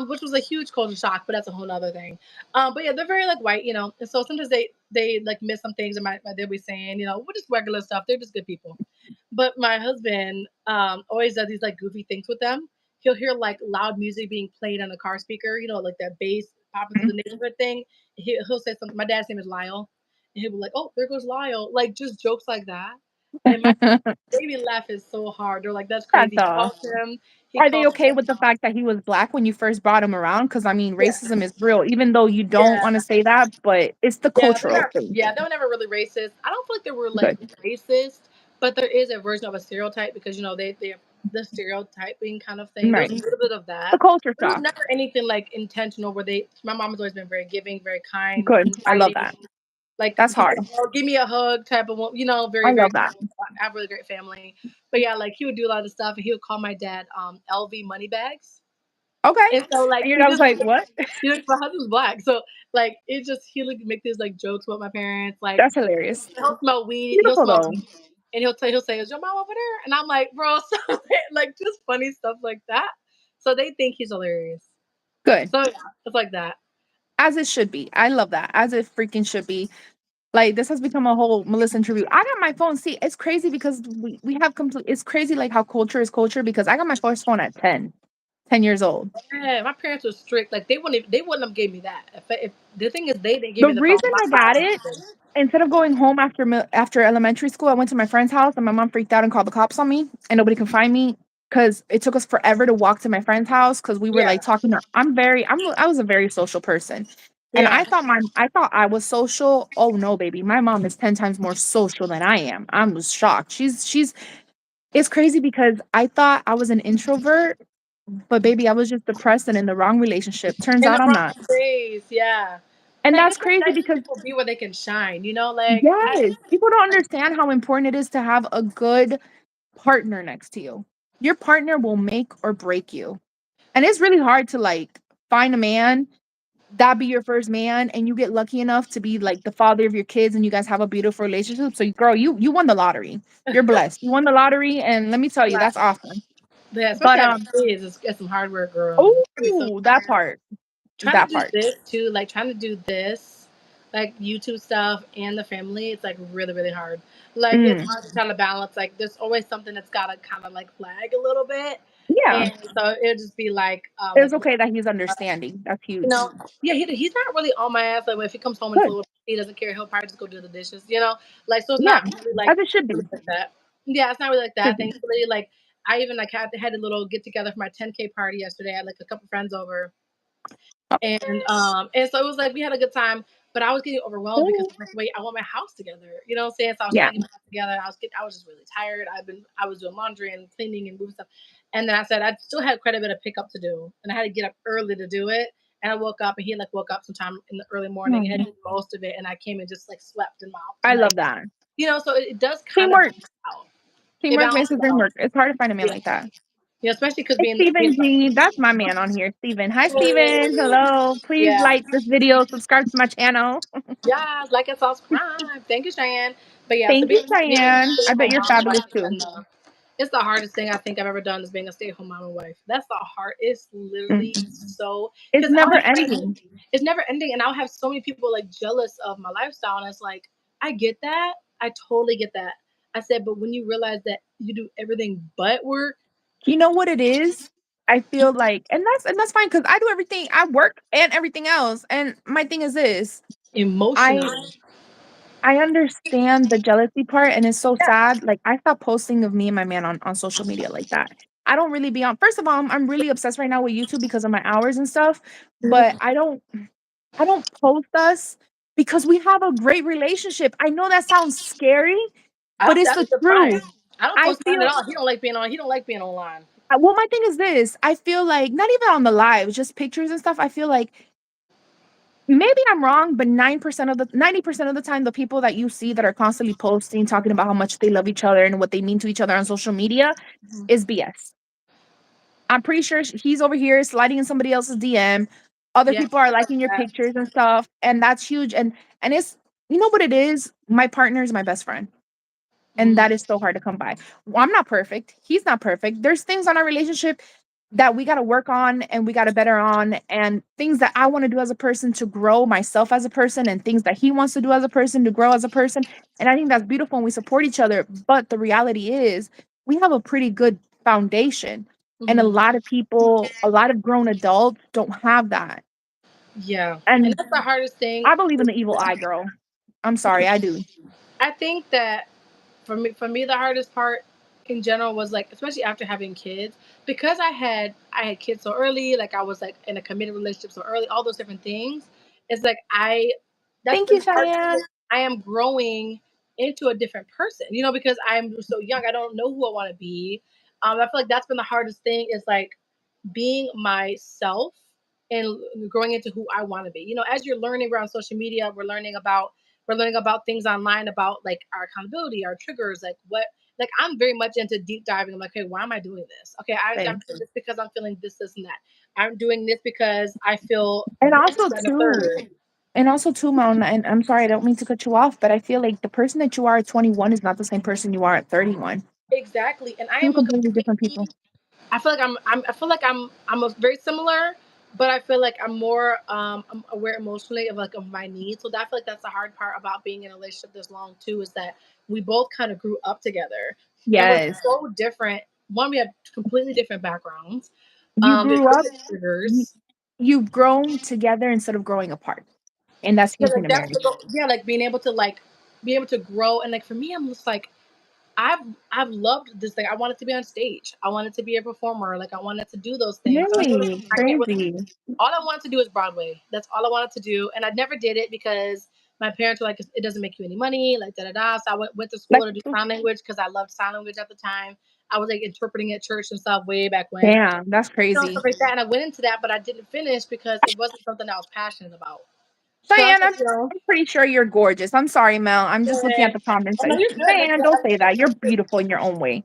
which was a huge culture shock, but that's a whole nother thing. But yeah, they're very like white, and so sometimes they like miss some things, and they'll be saying, we're just regular stuff. They're just good people. But my husband always does these like goofy things with them. He'll hear like loud music being played on a car speaker, like that bass popping through Mhm. the neighborhood thing. He'll say something. My dad's name is Lyle, and he'll be like, "Oh, there goes Lyle," like just jokes like that. And my baby laugh is so hard. They're like, "That's That's crazy." He calls him. He Are they calls okay him. with the fact that he was black when you first brought him around? Because I mean, Yeah, racism is real, even though you don't yeah, want to say that, but it's the yeah. They're cultural not. thing. Yeah, they were never really racist. I don't feel like they were like Good. racist, but there is a version of a stereotype because they the stereotyping kind of thing. There's Right. a little bit of The that. culture But it was shock. never anything like intentional. Where they, my mom has always been very giving, very kind, Good. I love inviting. that. Like, That's hard. give me a hug type of, I very, very love that. kind. I have a really great family. But yeah, like he would do a lot of stuff and he would call my dad LV money bags. Okay. And so like And your he dad was just like, what? my husband's black. So like it just he would make these like jokes about my parents. Like That's hilarious. he'll smell weed, he'll Beautiful smell though. weed, and he'll say, "Is your mom over there?" And I'm like, "Bro, stop it." Like just funny stuff like that. So they think he's hilarious. Good. So yeah, it's like that. As it should be. I love that. As it freaking should be. Like this has become a whole Melissa interview. I got my phone. See, it's crazy because we have complete. It's crazy like how culture is culture because I got my first phone at 10 years old. Yeah, my parents were strict. Like they wouldn't have gave me that. If the thing is they didn't give The me the phone, reason I my got mom it did. instead of going home after after elementary school, I went to my friend's house and my mom freaked out and called the cops on me and nobody could find me because it took us forever to walk to my friend's house because we were Yeah, like talking. I was a very social person, and yeah. I thought I was social. Oh no, baby, my mom is 10 times more social than I am. I was shocked. She's it's crazy because I thought I was an introvert, but baby, I was just depressed and in the wrong relationship. Turns In the out I'm wrong not, space, yeah. And and I that's guess crazy letting because people be where they can shine. Like yes, people don't understand how important it is to have a good partner next to you. Your partner will make or break you. And it's really hard to like find a man that be your first man and you get lucky enough to be like the father of your kids and you guys have a beautiful relationship. So girl, you won the lottery. You're blessed. You won the lottery and let me tell you, like, that's awesome. yeah, But especially having kids, it's some hard work, girl. You're so oh, that tired. part. Trying to That do part. this too, like trying to do this, like YouTube stuff and the family, it's like really, really hard. Like it's Mm, hard to kind of balance. Like there's always something that's gotta kind of like flag a little bit, yeah. and so it'll just be It's like okay that he's understanding. That's you huge. know, yeah, he's not really on my ass. Like if he comes home and it's a Good. little, he doesn't care. He'll probably just go do the dishes. Like so it's Yeah. not really As it should be. like that. Yeah, it's not really like Should that. be. Thankfully, like I even like had a little get together for my 10K party yesterday. I had like a couple friends over, and so it was like we had a good time, but I was getting overwhelmed because Oh, like wait, I want my house together. You know what I'm saying? So I was trying yeah. to get my house together. I was just really tired. I was doing laundry and cleaning and moving stuff. And then I said I still had quite a bit of pickup to do. And I had to get up early to do it. And I woke up and he like woke up sometime in the early morning and had Mm, did most of it. And I came and just like slept and mopped I and love like that. so it does kind of Teamwork. balance out. It Teamwork makes balances the dream out. work. It's hard to find a man Yeah. like that. Yeah, especially because It's being Steven G. That's my man on here, Steven. Hi, Steven. Hello. Please yeah. like this video. Subscribe to my channel. Yes, like and subscribe. Thank you, Cheyenne. But yeah, so Thank you, being a Cheyenne. I bet stay-at-home you're mom and wife fabulous has too. been it's the hardest thing I think I've ever done is being a stay-at-home mom and wife. That's the hard. It's Mm. literally so It's because I'll never have ending. it's never ending, and I'll have so many people like jealous of my lifestyle, and it's like I get that, I totally get that. I said, but when you realize that you do everything but work You know what it is? I feel like, and that's fine because I do everything. I work and everything else. And my thing is this: I emotionally, I understand the jealousy part, and it's so yeah, sad. Like I stopped posting of me and my man on social media like that. I don't really be on. First of all, I'm really obsessed right now with YouTube because of my hours and stuff. But mhm. I don't post us because we have a great relationship. I know that sounds scary, but it's I'm the surprised. truth. I don't I post mine at feel all. He don't like being on. He don't like being online. well, my thing is this. I feel like not even on the live, just pictures and stuff. I feel like maybe I'm wrong, but 90% of the time, the people that you see that are constantly posting, talking about how much they love each other and what they mean to each other on social media Mhm. is BS. I'm pretty sure he's over here sliding in somebody else's DM. Other Yeah, people are like liking your that. pictures and stuff, and that's huge. And it's you know what it is. My partner is my best friend. And Mhm. that is so hard to come by. Well, I'm not perfect. He's not perfect. There's things on our relationship that we got to work on and we got to better on, and things that I want to do as a person to grow myself as a person, and things that he wants to do as a person to grow as a person. And I think that's beautiful and we support each other. But the reality is, we have a pretty good foundation. And a Mhm. lot of people, a lot of grown adults don't have that. Yeah, and And that's the hardest thing. I believe in the evil eye, girl. I'm sorry, I do. I think that For me, the hardest part in general was like, especially after having kids, because I had kids so early, like I was like in a committed relationship so early, all those different things. It's like that's Thank been you, the hard thing. Cheyenne. I am growing into a different person, because I'm so young. I don't know who I want to be. I feel like that's been the hardest thing is like being myself and growing into who I want to be. As you're learning around social media, we're learning about things online about like our accountability, our triggers, like what like I'm very much into deep diving. I'm like, okay, why am I doing this? Okay, I'm Same. doing this because I'm feeling this, and that. I'm doing this because I feel And this, also that, and the too, third. Mom, and I'm sorry, I don't mean to cut you off, but I feel like the person that you are at 21 is not the same person you are at 31. Exactly. And I Two am a completely different completely people. I feel like I feel like I'm a very similar, but I feel like I'm aware emotionally of like of my needs. So I feel like that's the hard part about being in a relationship this long too, is that we both kind of grew up together and we're Yes. so different. One, we have completely different backgrounds. You There's grew up, different you, triggers. you've grown together instead of growing apart. And that's Yeah, huge like in a that's marriage. the goal. Yeah, like be able to grow, and like for me, I'm just like I've I've loved this thing. I wanted to be on stage. I wanted to be a performer. Like I wanted to do those things. Really I can't really. crazy. All I wanted to do is Broadway. That's all I wanted to do, and I never did it because my parents were like, "It doesn't make you any money." Like da da da. So I went to school Like, to do sign language because I loved sign language at the time. I was like interpreting at church and stuff way back when. damn, that's crazy. Stuff like that, and I went into that, but I didn't finish because it wasn't something I was passionate about. So I was Cheyenne, like, I'm pretty sure you're gorgeous. I'm sorry, Mel. I'm just looking yeah. at the comments. Oh, no, you're good. Like, Cheyenne, don't say that. You're beautiful in your own way.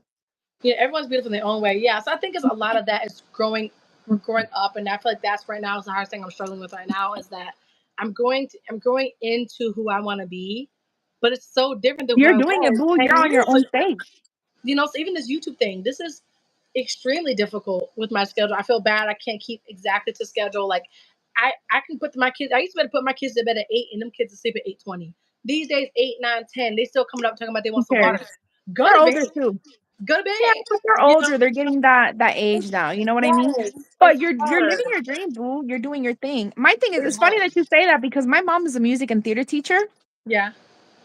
yeah, everyone's beautiful in their own way. Yeah, so I think it's a lot of that is growing. We're growing up, and I feel like that's right now is the hardest thing I'm struggling with right now is that I'm growing into who I want to be, but it's so different than who You're I doing it, was boo. 10 You're on years your own ago. stage. So even this YouTube thing, this is extremely difficult with my schedule. I feel bad. I can't keep exactly to schedule. Like I can put my kids. I used to be able to put my kids to bed at 8, and them kids to sleep at 8:20. These days, 8, 9, 10, they still coming up talking about they Who want some cares? water. Go They're to bed. older too. Go to Yeah, bed. but they're You know. older. They're getting that age now. You know what I mean? Yes, But it's you're hard. living your dream, boo. You're doing your thing. My thing is, It's it's funny hard. that you say that because my mom is a music and theater teacher, Yeah.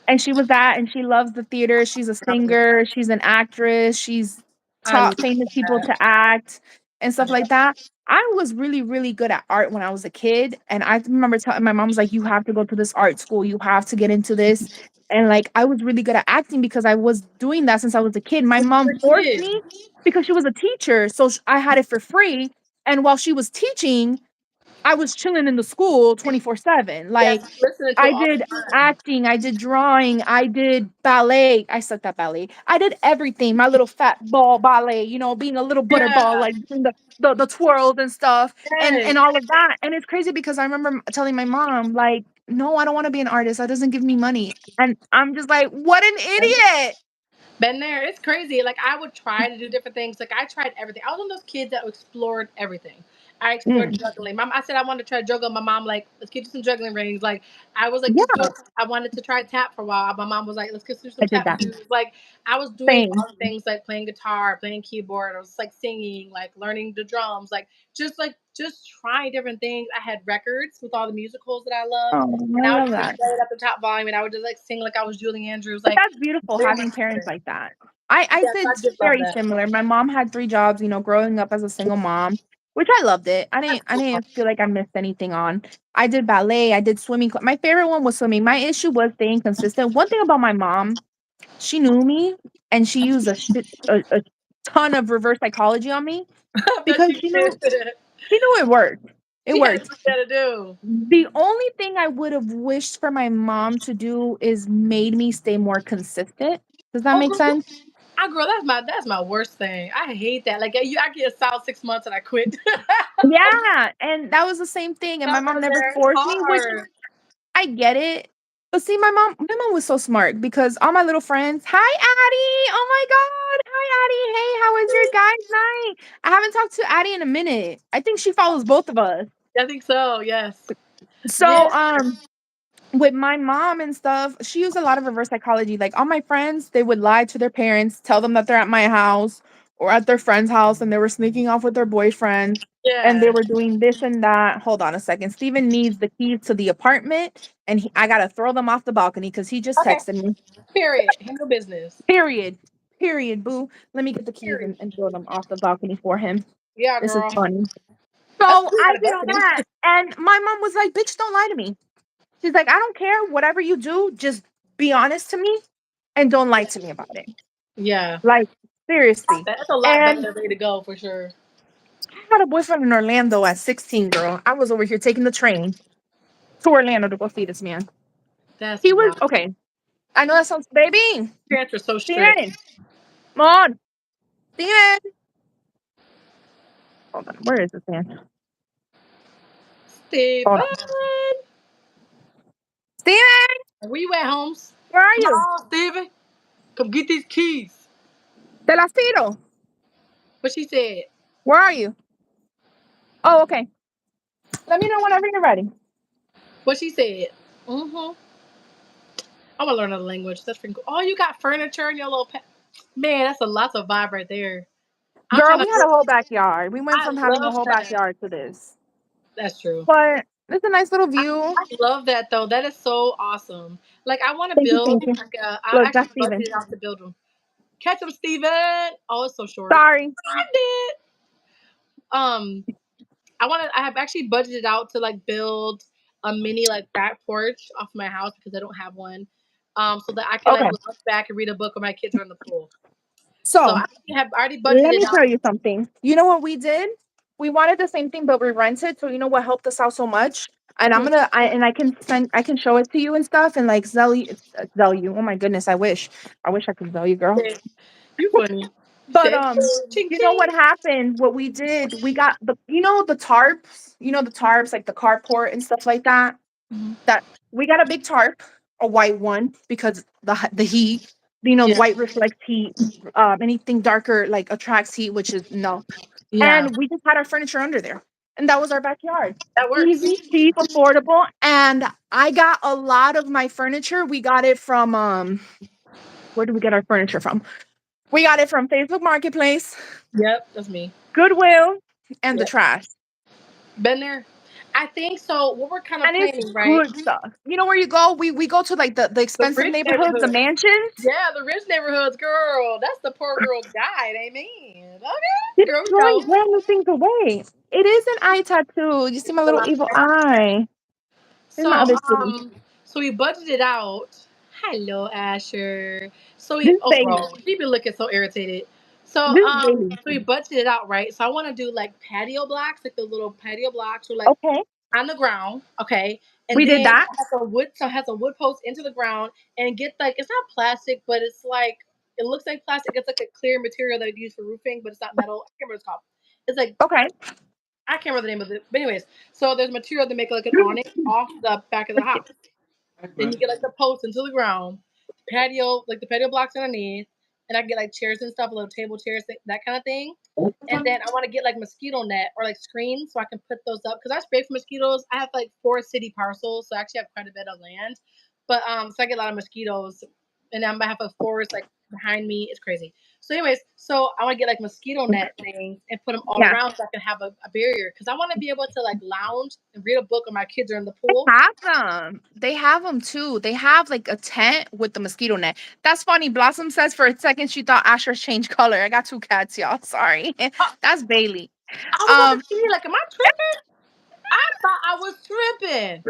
and she was that, and she loves the theater. She's a singer. She's an actress. She's I love taught famous people that. to act and stuff like that. I was really, really good at art when I was a kid, and I remember telling my mom was like, "You have to go to this art school. You have to get into this." And like, I was really good at acting because I was doing that since I was a kid. My When you mom were a forced kid. me because she was a teacher, so I had it for free. And while she was teaching, I was chilling in the school 24/7. Yes, Like listening to it I all did the time. acting, I did drawing, I did ballet. I sucked at ballet. I did everything. My little fat ball ballet, being a little butterball, Yeah. like doing the twirls and stuff and Yes. all of that. And it's crazy because I remember telling my mom, like, no, I don't want to be an artist. That doesn't give me money. And I'm just like, what an idiot. Been there. It's crazy. Like I would try to do different things. Like I tried everything. I was one of those kids that explored everything. I explored Mm, juggling. Mom, I said I wanted to try juggle. My mom like, let's get you some juggling rings. Like I was like, just do yeah, it. I wanted to try tap for a while. My mom was like, let's get you some I did tap that. shoes. Like I was doing Same. all the things like playing guitar, playing keyboard. I was like singing, like learning the drums, like just trying different things. I had records with all the musicals that I loved, Oh, and I I would love just like that. play it at the top volume, and I would just like sing like I was Julie Andrews. But Like that's beautiful very much having parents different. like that. I Yes, did I did love very that. similar. My mom had 3 jobs, growing up as a single mom, which I loved it. I didn't feel like I missed anything on. I did ballet, I did swimming. My favorite one was swimming. My issue was staying consistent. One thing about my mom, she knew me and she used a ton of reverse psychology on me I bet because you did. she knew it worked. It She had worked. something to do. The only thing I would have wished for my mom to do is made me stay more consistent. Does that Oh, make girl, sense? girl, that's my worst thing. I hate that. Like I get a solid 6 months and I quit. Yeah, and that was the same thing, and my I've mom been never there. It's forced me, which hard. I get it. But see, my mom was so smart because all my little friends, "Hi, Addie. Oh my god. Hi, Addie. Hey, how was your guys' night?" I haven't talked to Addie in a minute. I think she follows both of us. I think so. Yes. So, Yes. with my mom and stuff, she used a lot of reverse psychology. Like all my friends, they would lie to their parents, tell them that they're at my house, or at their friend's house and they were sneaking off with their boyfriend and they Yeah. were doing this and that. Hold on a second. Steven needs the keys to the apartment and I got to throw them off the balcony because he just Okay. texted me. Period. Handle business. Period. Period, boo. Let me get the keys Period. and throw them off the balcony for him. Yeah, This is girl. funny. That's So cool. I Got a did all balcony. that. And my mom was like, bitch, don't lie to me. She's like, I don't care. Whatever you do, just be honest to me and don't lie to me about it. Yeah. Like, seriously. That's a lot And better way to go for sure. I had a boyfriend in Orlando at 16, girl. I was over here taking the train to Orlando to go see this man. That's He was, wild. okay, I know that sounds, baby. Parents are so strict. Steven, come on. Steven. Hold on. Where is this man? Hold Stephen, on. Steven, where you at, Holmes? where are Come you? on, Stephen. Come get these keys. Te las tiro. What she said. Where are you? Oh, okay. Let me know whenever you're ready. What she said. Mm-hmm. I want to learn another language. That's freaking cool. Oh, you got furniture in your little man. That's a lot of vibe right there. I'm Girl, trying we to. had a whole backyard. We went I from having a love whole that. backyard to this. That's true. But it's a nice little view. I love that though. That is so awesome. Like I want to Thank you, build thank you. like I Look, actually that's Steven. budgeted out to build them. Catch them, Steven. Oh, it's so short. Sorry. I did. I have actually budgeted out to like build a mini like back porch off my house because I don't have one. So that I can like Okay. look back and read a book when my kids are in the pool. So So I have already let budgeted me tell out. you something. You know what we did? We wanted the same thing, but we rented. So you know what helped us out so much? And Mhm. I can I can show it to you and stuff and like Zell you. Oh my goodness, I wish I could Zell you, girl. You funny. You But said ching you know ching. what happened? What we did, we got the tarps, the tarps like the carport and stuff like that. Mhm. That we got a big tarp, a white one because the heat, Yeah, white reflects heat. Anything darker like attracts heat, which is no. yeah, And we just had our furniture under there, and that was our backyard. that works. Easy, cheap, affordable, and I got a lot of my furniture. We got it from where did we get our furniture from? We got it from Facebook Marketplace, Yep, that's me. Goodwill, and the Yep, trash. been there. I think so. What we're kind of And it's planning, right? good stuff. You know where you go? We go to like the The expensive rich neighborhoods, the neighborhood. mansions. Yeah, the rich neighborhoods, girl. That's the poor girl guide, amen. You're Okay, girl, we throwing know. brand new things away. It is an eye tattoo. You see my little evil eye. Here's my So, other kitty. so we budgeted out. Hello, Asher. So we, This oh, baby. bro, he been looking so irritated. This baby. So we budgeted out, right? So I want to do like patio blocks, like the little patio blocks, or like Okay. on the ground, okay. And We did then it that. has a wood, so it has a wood post into the ground, and get like it's not plastic, but it's like it looks like plastic. It's like a clear material that we use for roofing, but it's not metal. I can't remember what it's called. It's like Okay. I can't remember the name of it. But anyways, so there's material to make like an awning off the back of the house. Then you get like the posts into the ground, patio, like the patio blocks underneath, and I get like chairs and stuff, little table chairs, that kind of thing. And then I want to get like mosquito net or like screens so I can put those up because I spray for mosquitoes. I have like 4 city parcels, so I actually have quite a bit of land. But so I get a lot of mosquitoes, and I'm gonna have a forest like behind me. It's crazy. So, anyways, so I want to get like mosquito net things and put them all Yeah. around so I can have a barrier because I want to be able to like lounge and read a book when my kids are in the They pool. have them. They have them too. They have like a tent with the mosquito net. That's funny. Blossom says for a second she thought Asher's changed color. I got two cats, y'all. Sorry. That's Bailey. I was about Um, to see, like, am I tripping? I thought I was tripping.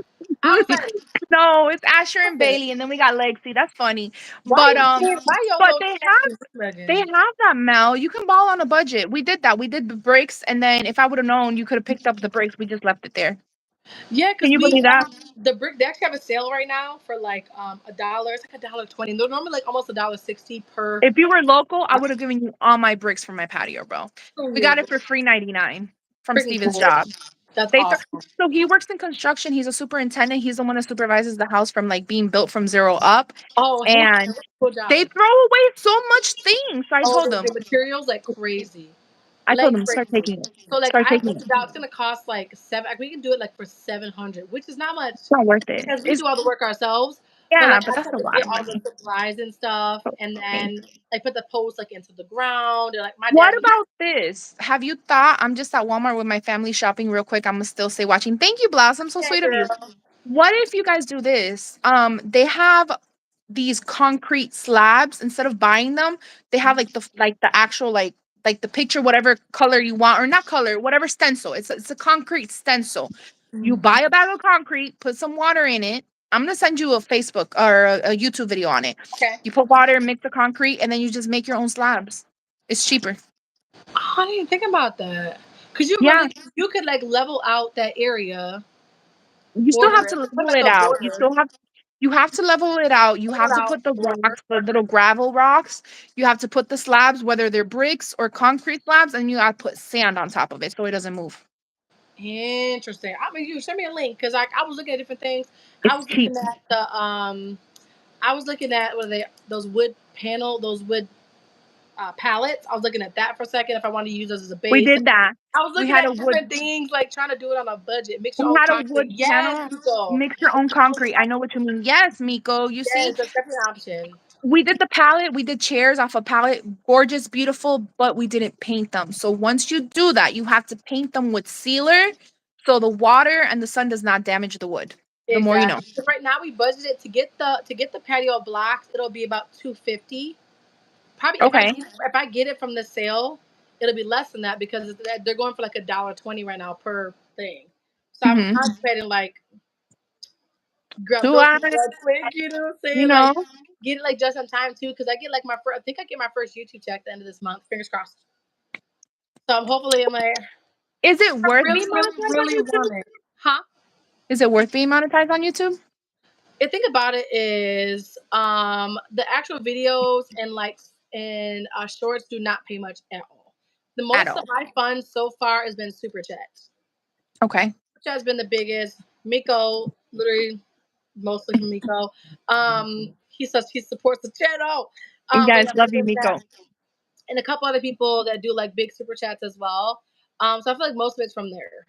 I was like, no, it's Asher and tripping. Bailey, and then we got Lexi. That's funny. Why But you can't? Why your but little they cat have is they rugging? have that, Mel. You can ball on a budget. We did that. We did the breaks, and then if I would have known, you could have picked up the breaks. We just left it there. Yeah, Can because you we believe that? the brick they actually have a sale right now for like $1. It's like $1.20. They're normally like almost $1.60 per. If you were local, I would have given you all my bricks for my patio, bro. We got Freaking it for free 99 from Steven's cool. job. That's They th- awesome. so he works in construction. He's a superintendent. He's the one that supervises the house from like being built from zero up. Oh hell, And cool they job. throw away so much things. So Oh, the materials like crazy. I told Like him start crazy. taking it. So like Start I taking booked it. it out. It's gonna cost like seven. Like, we can do it like for 700, which is not much It's not worth it. because we It's do all the work ourselves. But Yeah, like but I that's tried a to lot get of all the money. supplies and stuff, and Okay. then like put the post like into the ground. And like my What dad, he about this? Have you thought? I'm just at Walmart with my family shopping real quick. I'm gonna still say watching. Thank you, Blossom. So yeah, sweet of you. girl. What if you guys do this? They have these concrete slabs. Instead of buying them, they have like the actual like the picture, whatever color you want, or not color, whatever stencil. It's a concrete stencil. You Mhm. buy a bag of concrete, put some water in it. I'm gonna send you a Facebook or a YouTube video on it. Okay. You put water, mix the concrete, and then you just make your own slabs. It's cheaper. Oh, I didn't think about that. Cause Yeah, you could like level out that area, you still border have it, to put level like it a out. border, You have to level it out. You level have it to out, put the border. rocks, the little gravel rocks. You have to put the slabs, whether they're bricks or concrete slabs, and you got to put sand on top of it so it doesn't move. Interesting. I mean, you send me a link because I was looking at different things. I It's was cheap. looking at the I was looking at what are they those wood those wood pallets. I was looking at that for a second if I wanted to use those as a We base. did that. I was We looking had a at wood. different things, like trying to do it on a budget. Mix your We own had a concrete. wood Yes, panel. Miko. Mix your own concrete. I know what you mean. Yes, Miko. You see, Yes, that's definitely an option. we did the palette. We did chairs off a palette. Gorgeous, beautiful, but we didn't paint them. So once you do that, you have to paint them with sealer so the water and the sun does not damage the wood. The more you know. Exactly. So right now we budgeted to get the patio blocks. It'll be about 250. Probably Okay. if I get it from the sale, it'll be less than that because they're going for like $1.20 right now per thing. So I'm Mm-hmm. contemplating like grab Do those I, people real quick. You know what I'm you saying? Like know, get it like just in time too because I get like my first. I think I get my first YouTube check at the end of this month. Fingers crossed. So I'm like is it I worth really, being really, monetized on really YouTube? want it. Huh? Is it worth being monetized on YouTube? The thing about it is the actual videos and like and shorts do not pay much at all. The At most of all. my fun so far has been super chats, Okay. which has been the biggest. Miko, literally mostly from Miko. He says he supports the channel. But Yes, yeah, love Miko you, does that. Miko. And a couple other people that do like big super chats as well. So I feel like most of it's from there,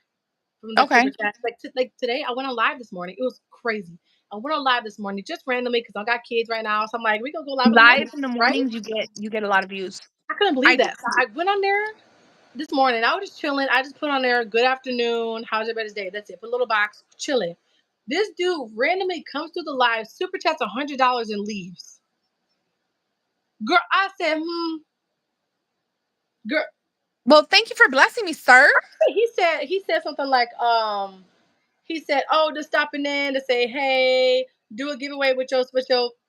from that super Okay. chat. Like today, I went on live this morning. It was crazy. I went on live this morning just randomly because I got kids right now. So I'm like, we gonna go live in the Live morning, in the right? mornings, you get a lot of views. I couldn't believe I do. that. So I went on there this morning. I was just chilling. I just put on there, good afternoon. How's everybody's day? That's it. Put a little box, chilling. This dude randomly comes through the live, super chats $100 and leaves. Girl, I said, girl. Well, thank you for blessing me, sir. He said something like, he said, "Oh, just stopping in to say, hey, do a giveaway with your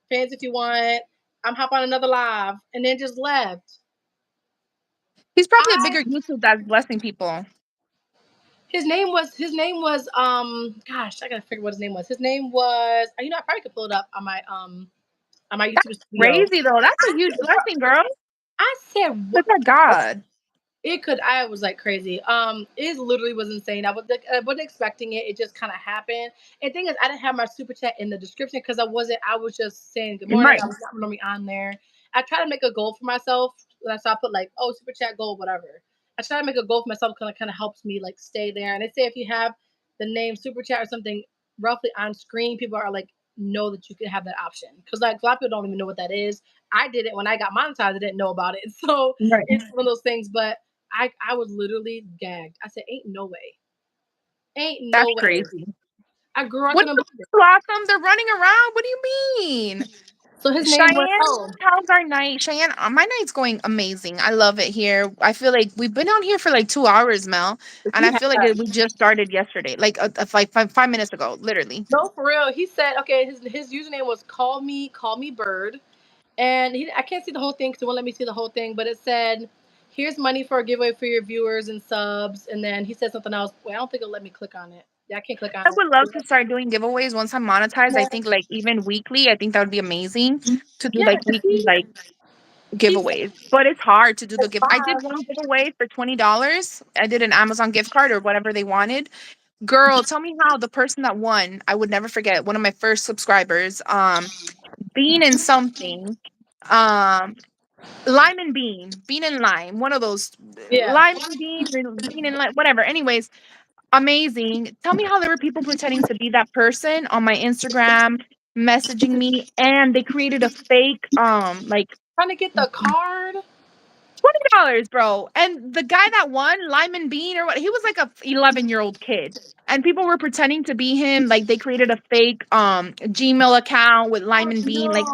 fans if you want. I'm hop on another live," and then just left. He's probably a I bigger YouTube that's blessing people. his name was gosh, I gotta figure what his name was. His name was I probably could pull it up on my That's YouTube studio. crazy though. That's a huge blessing, girl. I said what Look at God. it could I was like crazy. It literally was insane. I wasn't expecting it. It just kind of happened. And thing is, I didn't have my super chat in the description because I was just saying good morning. Right. I was not normally on there. I try to make a goal for myself. So I put like, oh, super chat goal, whatever. I try to make a goal for myself because it kind of helps me like stay there. And they say if you have the name super chat or something roughly on screen, people are like know that you can have that option. Because like a lot of people don't even know what that is. I did it when I got monetized. I didn't know about it. So Right. it's one of those things. But I was literally gagged. I said, "Ain't no way, ain't That's no way." crazy. I grew. I What couldn't the believe it. blossom? They're running around. What do you mean? So his name was Cheyenne, oh how's our night? Cheyenne, my night's going amazing. I love it here. I feel like we've been on here for like 2 hours, Mel, and he I had feel like we just started yesterday, like like 5 minutes ago, literally. no for real. He said okay. His username was call me bird, and I can't see the whole thing because it won't let me see the whole thing. But it said, "Here's money for a giveaway for your viewers and subs." And then he said something else. Wait, I don't think it'll let me click on it. Yeah, I can't click on I it. would love to start doing giveaways once I'm monetized. I think like even weekly. I think that would be amazing to do Yeah, like 'cause weekly like he said giveaways. But it's hard to do the it's give. I did five. one giveaway for $20. I did an Amazon gift card or whatever they wanted. Girl, tell me how the person that won, I would never forget, one of my first subscribers, bean and something, um, lime and bean and lime, one of those, Yeah. lime and bean, or bean and lime, whatever. Anyways, amazing. Tell me how there were people pretending to be that person on my Instagram. messaging me, and they created a fake like Trying to get the card. $20, bro. And the guy that won, Lyman Bean or what, he was like a 11-year-old kid. And people were pretending to be him. Like they created a fake Gmail account with Lyman Bean. Like,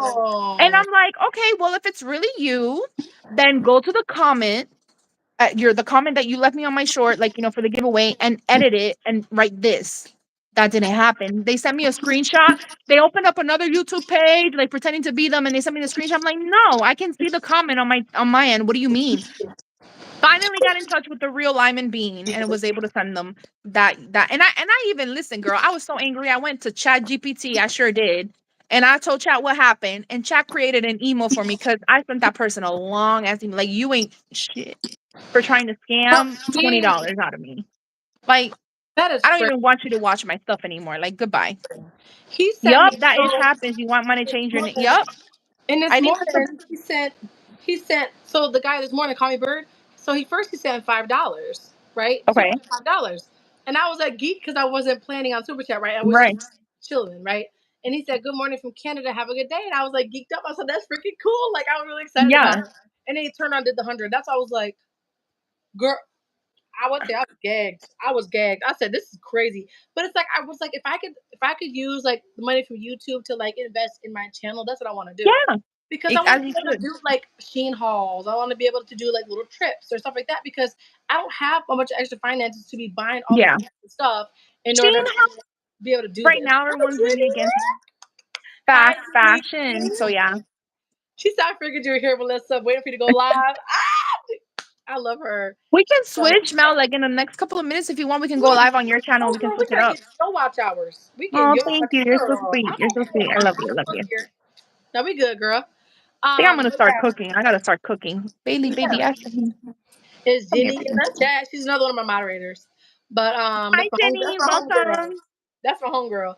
and No. I'm like, okay, well, if it's really you, then go to the comment. The comment that you left me on my short, like, for the giveaway, and edit it and write this. That didn't happen. They sent me a screenshot. They opened up another YouTube page, like pretending to be them, and they sent me the screenshot. I'm like, no, I can see the comment on my end. What do you mean? Finally got in touch with the real Lyman Bean and was able to send them that. And I even listen, girl. I was so angry. I went to ChatGPT. I sure did. And I told Chat what happened, and Chat created an email for me because I sent that person a long ass email. Like, you ain't shit for trying to But scam $20 out of me. Like, that is I don't crazy. even want you to watch my stuff anymore. Like, goodbye. He sent Yup, me that ish happens. You want money to change your name? Yup. and this I didn't put the morning he sent so the guy this morning called me Bird. So he sent $5, right? okay. $5. And I was like geek because I wasn't planning on super chat, right? I was Right. just chilling, right? And he said, "Good morning from Canada. Have a good day." And I was like geeked up. I said, "That's freaking cool!" Like I was really excited about Yeah. it. And then he turned on, did the 100. That's why I was like, "Girl, I was there. I was gagged. I was gagged. I said, this is crazy." But it's like I was like, if I could use like the money from YouTube to like invest in my channel, that's what I want to do. Yeah. Because I want As to you be able to should. do like Sheen hauls. I want to be able to do like little trips or stuff like that because I don't have a bunch of extra finances to be buying all this Yeah. stuff in order Shein to be able to do right this. now, Hi, everyone's really against Jenny. Hi, fast Jenny. fashion. So yeah, She said, "I figured you were here, Melissa. Waiting for you to go live." I love her. we can So, switch, Mel. Like in the next couple of minutes, if you want, we can go live on your channel and we can girl, we switch it try to up. get your watch hours. We getting Oh, your thank watch, you. You're so girl. sweet. You're so sweet. I love you. I love you. Here. No, we good, girl. I think I'm gonna But start yeah, cooking. I gotta start cooking. Bailey, baby, yeah. Ashton, Is come here, Jenny in baby. that chat? She's another one of my moderators. But Hi, that's Jenny. my homegirl. Welcome. That's my homegirl.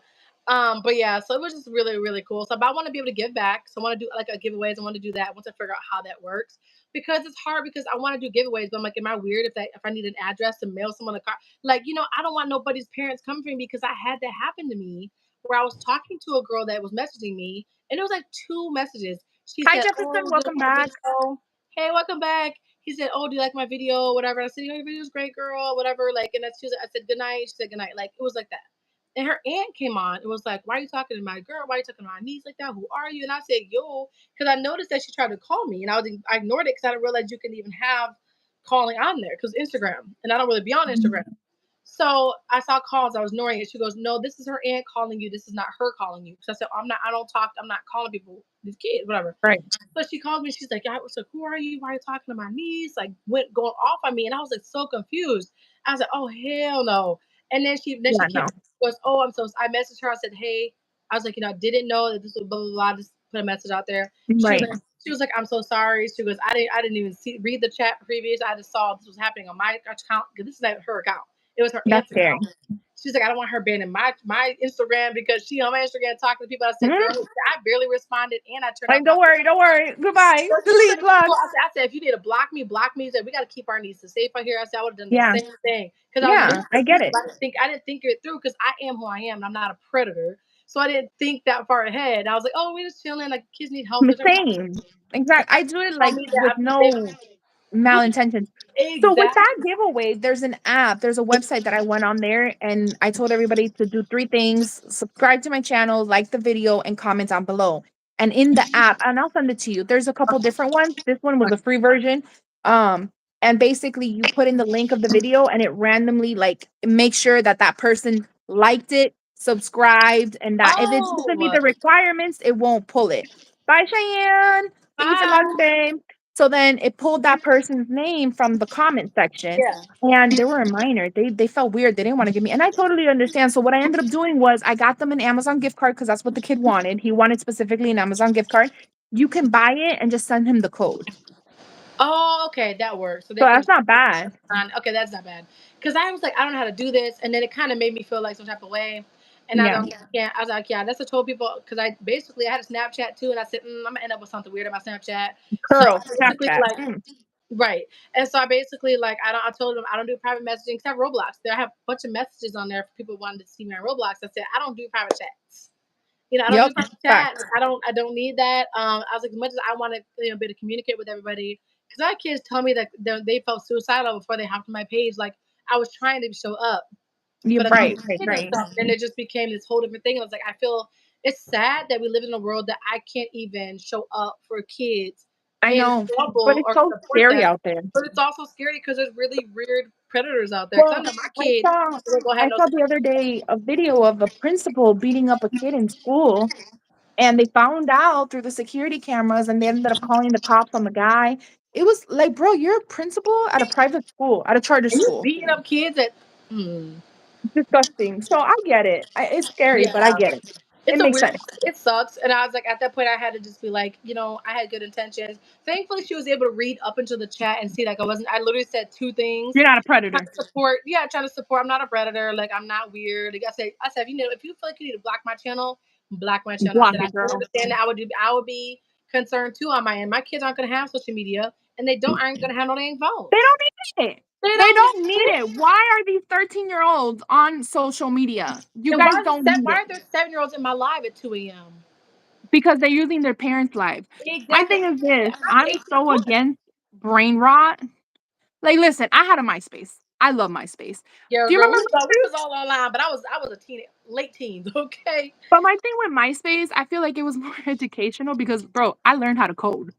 But yeah, so it was just really, really cool. So, but I want to be able to give back. So I want to do like a giveaways. I want to do that once I figure out how that works because it's hard because I want to do giveaways, but I'm like, am I weird if I need an address to mail someone a car? Like, I don't want nobody's parents coming for me because I had that happen to me where I was talking to a girl that was messaging me, and it was like two messages. She Hi, said, Jefferson. "Oh, do you Welcome like my back. video? Hey, welcome back." He said, "Oh, do you like my video? Whatever." I said, "Your video's great, girl. Whatever." Like, and I said, "Good night." She said, "Good night." Like, it was like that. And her aunt came on and was like, "Why are you talking to my girl? Why are you talking to my niece like that? Who are you?" And I said, "Yo," because I noticed that she tried to call me, and I ignored it because I didn't realize you can even have calling on there because Instagram, and I don't really be on Instagram. So I saw calls. I was ignoring it. She goes, "No, this is her aunt calling you. This is not her calling you." So I said, "I'm not. I don't talk. I'm not calling people. These kids, whatever." Right. So she called me. She's like, "I was like, who are you? Why are you talking to my niece?" Like, went going off on me, and I was like so confused. I was like, "Oh hell no!" And then she Yeah. came. No. Goes, "Oh, I'm so." I messaged her. I said, "Hey," I was like, "I didn't know that this was blah blah blah." Just put a message out there. Right. She was like, "I'm so sorry." She goes, "I didn't even read the chat previous. I just saw this was happening on my account because this is not her account. It was her That's aunt's scary. account." She's like, "I don't want her banning my Instagram because she on my Instagram talking to people." I said, "Girl, Mhm. I barely responded and I turned off Like, my." don't worry. Don't worry. Goodbye. So she was Delete. like, Block. "Well," I said, "If you need to block me, block me." She said, "We got to keep our nieces safe out here." I said, "I would have done the Yeah. same thing because I was Yeah. really I get confused. it. I didn't think it through because I am who I am and I'm not a predator. So I didn't think that far ahead. I was like, "Oh, we're just chilling. Like kids need help." The Because same. Exactly. I do it tell like me that with I'm safe. no malintentions. So with that Exactly. giveaway, there's an app, there's a website that I went on there and I told everybody to do three things: subscribe to my channel, like the video, and comment down below. And in the app, and I'll send it to you. There's a couple different ones. This one was a free version. Um, and basically you put in the link of the video and it randomly like makes sure that that person liked it, subscribed, and that if it doesn't meet Oh, the requirements, it won't pull it. Bye, Cheyenne. Thank you for hi. lunch, babe. So then it pulled that person's name from the comment section. Yeah. And they were a minor. They felt weird. They didn't want to give me. And I totally understand. So what I ended up doing was I got them an Amazon gift card because that's what the kid wanted. He wanted specifically an Amazon gift card. You can buy it and just send him the code. Oh, okay, that works. So So they can that's not bad. okay, that's not bad. Because I was like, I don't know how to do this, and then it kind of made me feel like some type of way. And I Yeah. don't, yeah, I was like, yeah, that's what I told people because I had a Snapchat too, and I said, I'm gonna end up with something weird on my Snapchat. So Curl. basically, Snapchat. like, right, and so I basically like I told them I don't do private messaging except Roblox. There I have a bunch of messages on there for people wanting to see me on Roblox. I said I don't do private chats. You know, I don't Yep. use my chat. Facts. I don't need that. I was like, as much as I want to, you know, be able to communicate with everybody, because I had kids tell me that they felt suicidal before they hopped on my page. Like I was trying to show up You're for the right. Right. kids and Right. stuff, and it just became this whole different thing. I was like, I feel it's sad that we live in a world that I can't even show up for kids I in know, but trouble it's or so support scary them. out there. But it's also scary because there's really weird predators out there. Because I Well, know my I kid saw will go ahead I and saw the other day a video of a principal beating up a kid in school, and they found out through the security cameras, and they ended up calling the cops on the guy. It was like, bro, you're a principal at a private school, at a charter and you school. beating up kids at. Hmm. Disgusting. So I get it. It's scary, Yeah. but I get it. It It's a makes weird. sense. It sucks, and I was like, at that point, I had to just be like, you know, I had good intentions. Thankfully, she was able to read up into the chat and see like I wasn't. I literally said two things. You're not a Trying predator. to support, yeah, trying to support. I'm not a predator. Like I'm not weird. Like I said, you know, if you feel like you need to block my channel, block my channel. I Block said I it, do girl. understand that. I would be concerned too on my end. My kids aren't gonna have social media, and they don't aren't gonna have no dang They phones. don't need it. They They don't need don't need it. it. Why are these 13-year-olds on social media? You And guys don't need why it are there 7-year-olds in my live at 2 a.m.? because they're using their parents' lives. My Exactly. thing is this, I'm I'm 18 so plus. against brain rot. Like, listen, I had a MySpace. I love MySpace. Yeah, Do you girl, remember we was MySpace? all online, but I was a teen, late teens. Okay, But my thing with MySpace, I feel like it was more educational because, bro, I learned how to code.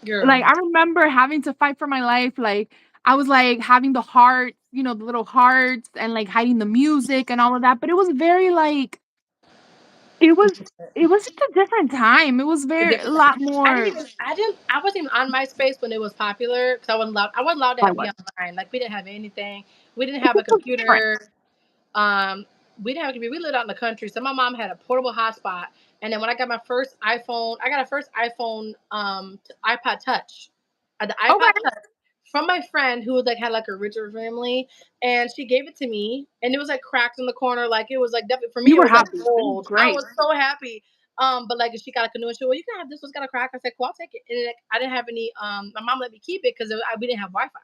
girl. Like, I remember having to fight for my life. Like, I was like having the hearts, the little hearts and like hiding the music and all of that. But it was very like, it was, it was just a different time. It was very, a lot more. I wasn't even on MySpace when it was popular because I wasn't allowed I to be was. online. Like we didn't have anything. We didn't It's have a just so different. computer. Um, we didn't have a computer. We lived out in the country, so my mom had a portable hotspot. And then when I got my first iPhone, I got a first iPhone, iPod Touch. The iPod Okay. Touch from my friend who was like had like a richer family, and she gave it to me, and it was like cracked in the corner, like it was like definitely for me You it were was like happy. This is gold. I great. was so happy. But like she got like a new one. She said, well, you can have this one's got a crack. I said, cool, I'll take it. And then, like, I didn't have any. My mom let me keep it because we didn't have Wi-Fi.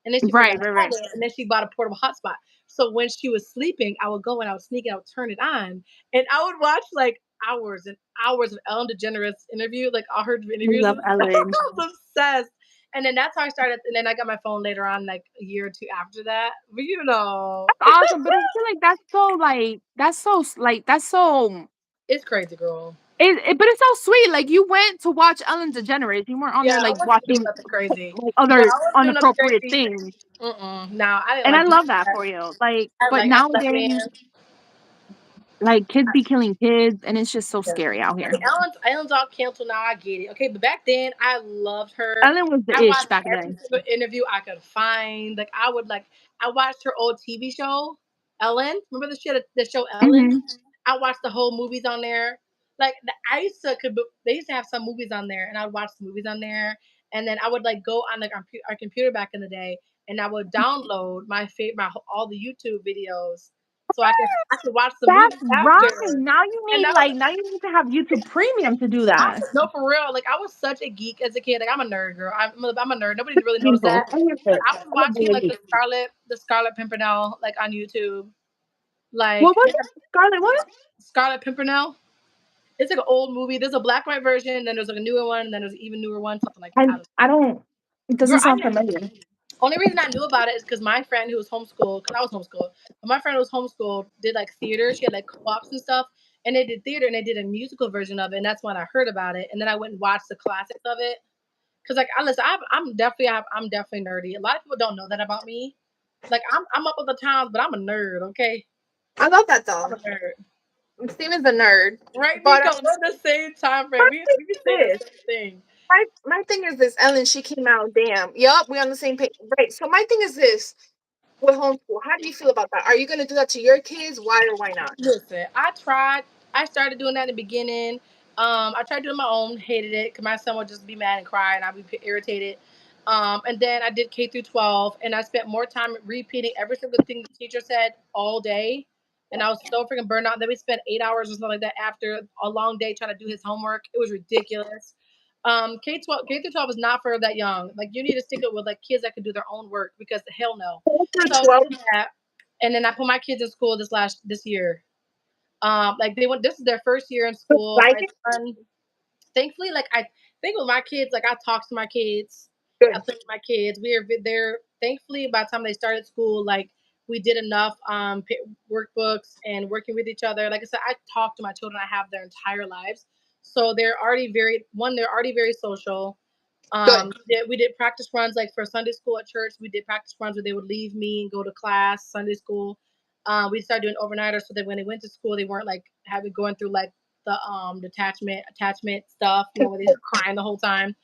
And then she forgot Right, right, I right. had it, and then she bought a portable hotspot. So when she was sleeping, I would go and I would sneak and I would turn it on, and I would watch like hours and hours of Ellen DeGeneres interview, like all her I interviews love and stuff. Ellen. I was obsessed. And then that's how I started. And then I got my phone later on, like a year or two after that. But you know, Awesome, but I feel like that's so it's crazy, girl. but it's so sweet. Like you went to watch Ellen DeGeneres. You weren't on Yeah, there I like wasn't doing watching nothing crazy. like Yeah, other I wasn't doing nothing unappropriate crazy. things. No, I didn't And I like doing love that that. for you. Like, I but like I left nowadays, man. like kids be killing kids, and it's just so Yeah. scary out I here. mean, Ellen's all canceled now. I get it. Okay, but back then I loved her. Ellen was the I ish watched back every then. single interview I could find. Like I watched her old TV show, Ellen. Remember the show Ellen? Hmm. I watched the whole movies on there. Like they used to have some movies on there, and I would watch the movies on there. And then I would like go on like our computer back in the day, and I would download all the YouTube videos, so I could watch the That's movies right. after. Now you And need that was like now you need to have YouTube Premium to do that. no, for real. Like I was such a geek as a kid. Like I'm a nerd, girl. I'm a nerd. Nobody really knows Painful. that. I get But it. I was I'm a watching like baby. the Scarlet Pimpernel like on YouTube. Like What was it? Scarlet? What? Scarlet Pimpernel. It's like an old movie. There's a black and white version, then there's like a newer one, and then there's an even newer one, something like that. I don't I don't. It know. Girl, doesn't I sound know. familiar. Only reason I knew about it is because my friend who was homeschooled, because I was homeschooled, but my friend who was homeschooled did like theater. She had like co-ops and stuff, and they did theater and they did a musical version of it, and that's when I heard about it. And then I went and watched the classics of it. Cause like I listen, I'm definitely nerdy. A lot of people don't know that about me. Like I'm up with the times, but I'm a nerd. Okay, I love that I'm though. a nerd. Steven's a nerd. Right, But Nico? We're the same time my frame. thing We can is say the this. same thing. My thing is this, Ellen, she came out, damn. Yup, we on the same page. Right. So my thing is this with homeschool. How do you feel about that? Are you gonna do that to your kids? Why or why not? Listen, I tried. I started doing that in the beginning. I tried doing my own, hated it because my son would just be mad and cry, and I'd be irritated. And then I did K through 12, and I spent more time repeating every single thing the teacher said all day, and I was so freaking burned out. Then we spent 8 hours or something like that after a long day trying to do his homework. It was ridiculous. K through 12 is not for that young. Like you need to stick it with like kids that can do their own work because hell no. Through So 12. I did that, and then I put my kids in school this year. Like this is their first year in school. Like My it? son, thankfully, like I think with my kids, like I talk to my kids, I Good. play with my kids. We are there. Thankfully, by the time they started school, like we did enough workbooks and working with each other. Like I said, I talk to my children. I have their entire lives, so they're already they're already very social. Good. We did practice runs like for Sunday school at church. We did practice runs where they would leave me and go to class, Sunday school. We started doing overnighters so that when they went to school, they weren't like having going through like the attachment stuff, where they're crying the whole time.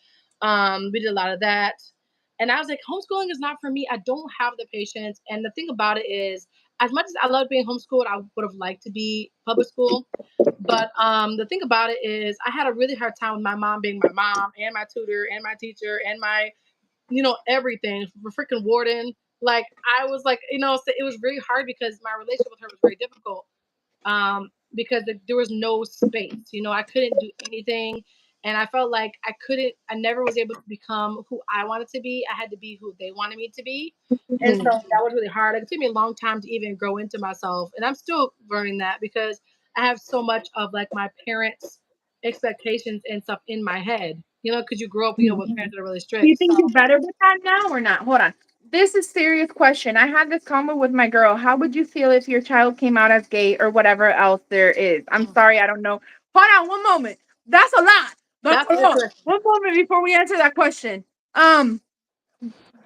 We did a lot of that. And I was like, homeschooling is not for me. I don't have the patience. And the thing about it is, as much as I love being homeschooled, I would have liked to be public school. But the thing about it is, I had a really hard time with my mom being my mom and my tutor and my teacher and my, everything. Freaking warden. Like I was like, so it was really hard because my relationship with her was very difficult. Because there was no space. I couldn't do anything, and I felt like I never was able to become who I wanted to be. I had to be who they wanted me to be, and so Mhm. that was really hard. It took me a long time to even grow into myself, and I'm still learning that because I have so much of like my parents' expectations and stuff in my head. Because you grow up, with parents that are really Do you strict. think So you're better with that now or not? Hold on. This is serious question. I had this comment with my girl. How would you feel if your child came out as gay or whatever else there is? I'm sorry, I don't know. Hold on one moment. That's a lot. That's that's a lot. interesting. One moment before we answer that question. Um,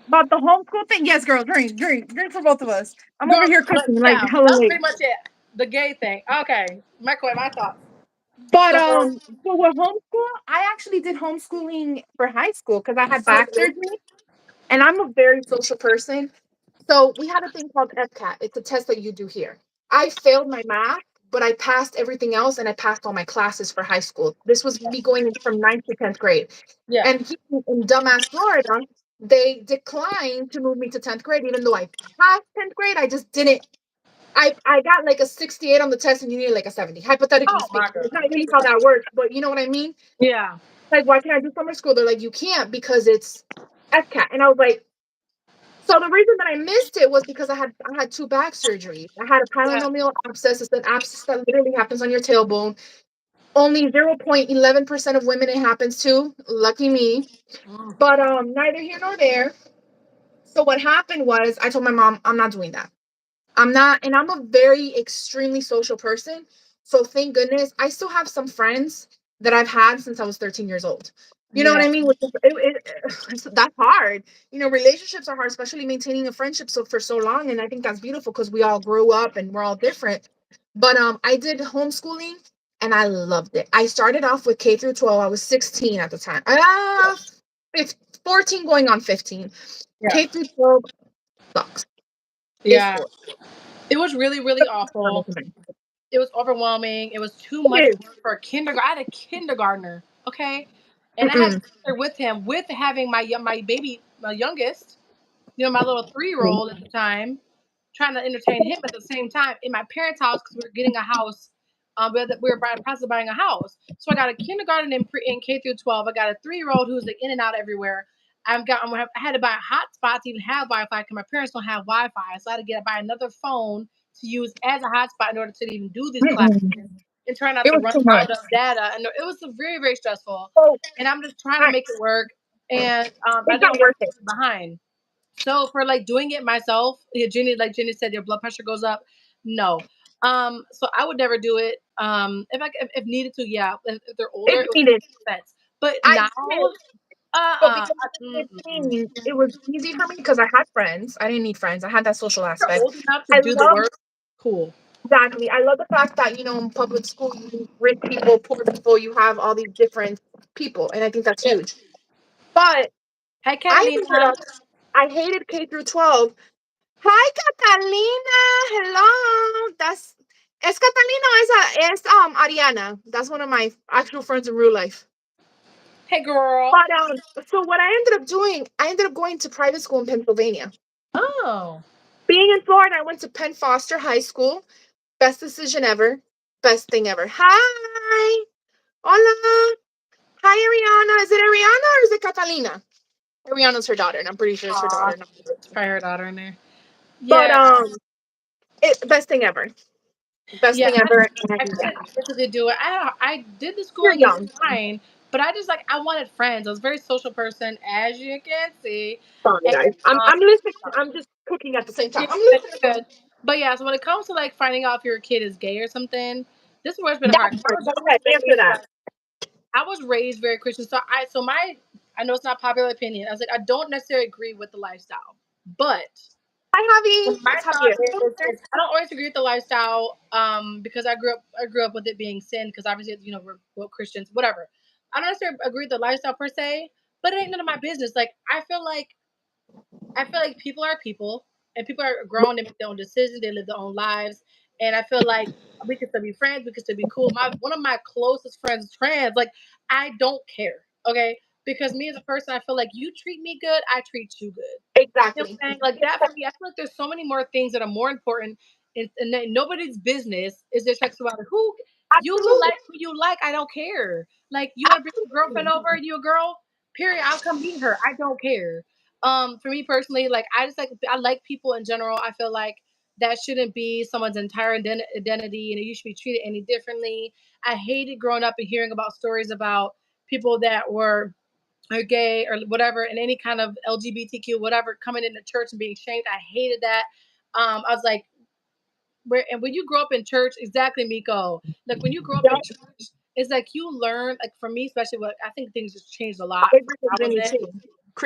about the homeschool thing. Yes, girl, drink for both of us. I'm over Girl, here cooking like yeah, hella that's late. pretty much it. The gay thing. Okay, my thoughts. But So so with homeschool, I actually did homeschooling for high school because I had back surgery. And I'm a very social person. So we had a thing called FCAT. It's a test that you do here. I failed my math, but I passed everything else and I passed all my classes for high school. This was me going in from 9th to 10th grade. yeah. And here in dumbass Florida, they declined to move me to 10th grade, even though I passed 10th grade. I just didn't. I got like a 68 on the test and you needed like a 70, hypothetically Oh my speaking. god. It's not really how that works, but you know what I mean? Yeah. Like, why can't I do summer school? They're like, you can't because it's FCAT. And I was like, so the reason that I missed it was because I had two back surgeries. I had a Yeah. pilonidal abscess. It's an abscess that literally happens on your tailbone. Only 0.11% of women it happens to. Lucky me. Mm. But neither here nor there. So what happened was I told my mom, I'm not doing that. I'm not, and I'm a very extremely social person. So thank goodness I still have some friends that I've had since I was 13 years old. You know what Yeah. I mean? That's hard. Relationships are hard, especially maintaining a friendship for so long. And I think that's beautiful because we all grew up and we're all different. But I did homeschooling and I loved it. I started off with K through 12. I was 16 at the time. 14 going on 15. Yeah. K through 12 sucks. It's Yeah. horrible. It was really, really awful. It was overwhelming. It was too much It work for a kindergarten. I had a kindergartner, okay, and I had to is. sit there with him, with having my baby, my youngest, my little 3-year-old at the time, trying to entertain him at the same time in my parents' house because we were getting a house. We were in the process of buying a house. So I got a kindergarten in K through 12. I got a 3-year-old who's like in and out everywhere. I had to buy a hotspot to even have Wi-Fi because my parents don't have Wi-Fi. So I had to buy another phone to use as a hotspot in order to even do these classes Mm-mm. and try not It to was run too much. out of data. And it was very, very stressful. So And I'm just trying to I, make it work. And I it's didn't not want worth my it. kids behind. So for like doing it myself, yeah, like Jenny said, your blood pressure goes up. No. So I would never do it. If needed to, yeah. If they're older, It's it would needed. make sense. But I now, did, but uh-uh. because I was 15, it was easy for me because I had friends. I didn't need friends. I had that social You're aspect. old enough to I do the love work. Cool. exactly. I love the fact that in public school, you meet rich people, poor people. You have all these different people, and I think that's Yeah. huge. But Hey, I ended Catalina. up. I hated K through 12. Hi, Catalina. Hello. That's es Catalina. Es Ariana. That's one of my actual friends in real life. Hey, girl. But so what I ended up doing, I ended up going to private school in Pennsylvania. Oh. Being in Florida, I went to Penn Foster High School. Best decision ever. Best thing ever. Hi. Hola. Hi, Ariana. Is it Ariana or is it Catalina? Ariana's her daughter, and I'm pretty sure it's her Aw. daughter. It's probably her daughter in there. But Yeah. best thing ever. Best thing ever. I couldn't physically do it. I did the You're schooling, young. it's fine, but I just like I wanted friends. I was a very social person, as you can see. Sorry, And guys. I'm listening. I'm just cooking at the same time. yeah, I'm that's listening. good. But yeah, so when it comes to like finding out if your kid is gay or something, this is where it's been That hard. part. Go ahead. Answer that. I was raised very Christian, so I know it's not popular opinion. I was like, I don't necessarily agree with the lifestyle, but Hi, Javi. my It's thought Javier. is I don't always agree with the lifestyle because I grew up with it being sin because obviously we're Christians, whatever. I don't necessarily agree with the lifestyle per se, but it ain't none of my business. Like I feel like people are people, and people are grown. They make their own decisions. They live their own lives, and I feel like we can still be friends. We can still be cool. One of my closest friends is trans. Like I don't care, okay? Because me as a person, I feel like you treat me good, I treat you good. You know Exactly. what I'm saying? Like that for me, I feel like there's so many more things that are more important, and that nobody's business is their sexuality. Who you Absolutely. like who you like, I don't care. Like you want to bring your girlfriend Absolutely. over, you a girl, period. I'll come meet her. I don't care. For me personally, like I like people in general. I feel like that shouldn't be someone's entire identity, and you should be treated any differently. I hated growing up and hearing about stories about people that were or gay or whatever, and any kind of LGBTQ, whatever, coming into church and being shamed. I hated that. I was like, and when you grow up in church, exactly, Miko. Like when you grow up in Yep. church, it's like you learn. Like for me, especially, what I think things just changed a I lot agree from with when I was Vinny in. too.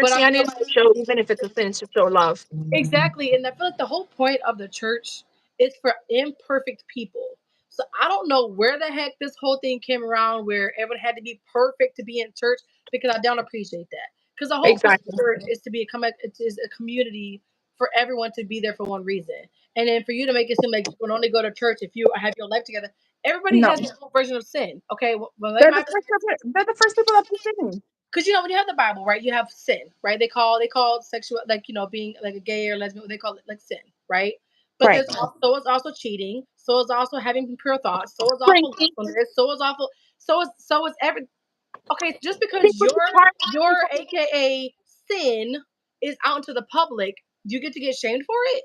But I Christianity feel is to like show, even if it's a sin, to show love. exactly, and I feel like the whole point of the church is for imperfect people. So I don't know where the heck this whole thing came around where everyone had to be perfect to be in church because I don't appreciate that. Because the whole point of Exactly. church is to be it is a community for everyone to be there for one reason. And then for you to make it seem like you can only go to church if you have your life together. Everybody No. has their own version of sin. Okay, well, They're the first people that be singing. because when you have the Bible, right, you have sin, right? They call sexual, like being like a gay or lesbian, they call it like sin, right? But Right. there's also so is also cheating, so is also having pure thoughts, so is also Drinking. lustfulness, so is every. Okay, just because People just party. your AKA sin is out into the public, you get to get shamed for it.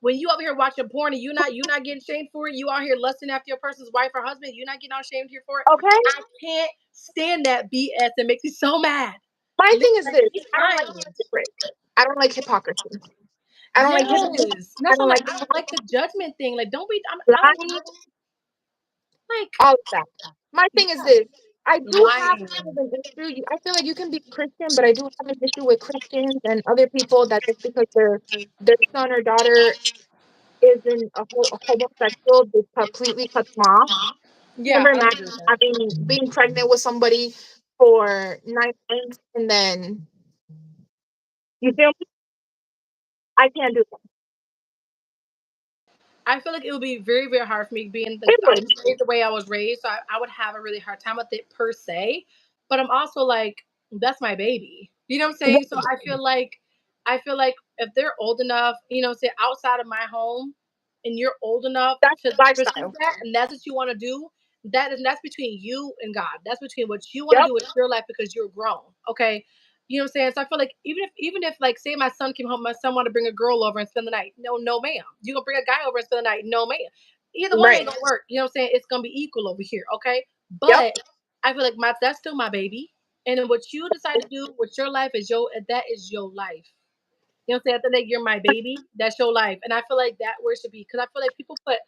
When you over here watching porn and you not getting shamed for it, you out here lusting after your person's wife or husband, you not getting out shamed here for it. Okay. I can't stand that BS. It makes me so mad. My thing is Like, this. be I don't like kind. hypocrites. I don't like hypocrisy. I don't like hypocrites. Yes, and I that's don't what like I don't like the judgment thing. Like, don't be. I don't lying. like All of that. My thing is this. I do have lying. kind of an issue. I feel like you can be Christian, but I do have an issue with Christians and other people that just because their son or daughter isn't a homosexual, they completely cut them off. Yeah, Never I don't imagine agree with that. having being pregnant with somebody for 9 months and then you feel me? I can't do that. I feel like it would be very, very hard for me being like It I was would. raised the way I was raised, so I would have a really hard time with it per se. But I'm also like, that's my baby. You know what I'm saying? So I feel like if they're old enough, say outside of my home, and you're old enough That's to the pursue lifestyle. that, and that's what you want to do, that's between you and God. That's between what you want to Yep. do with your life because you're grown. Okay. You know what I'm saying? So I feel like even if like say my son came home, my son wanted to bring a girl over and spend the night. No, no, ma'am. You gonna bring a guy over and spend the night? No, ma'am. Either one Right. ain't gonna work. You know what I'm saying? It's gonna be equal over here, okay? Yep. But I feel like that's still my baby. And then what you decide to do with your life is that is your life. You know what I'm saying? At the end of the day, you're my baby. That's your life. And I feel like that where it should be because I feel like people put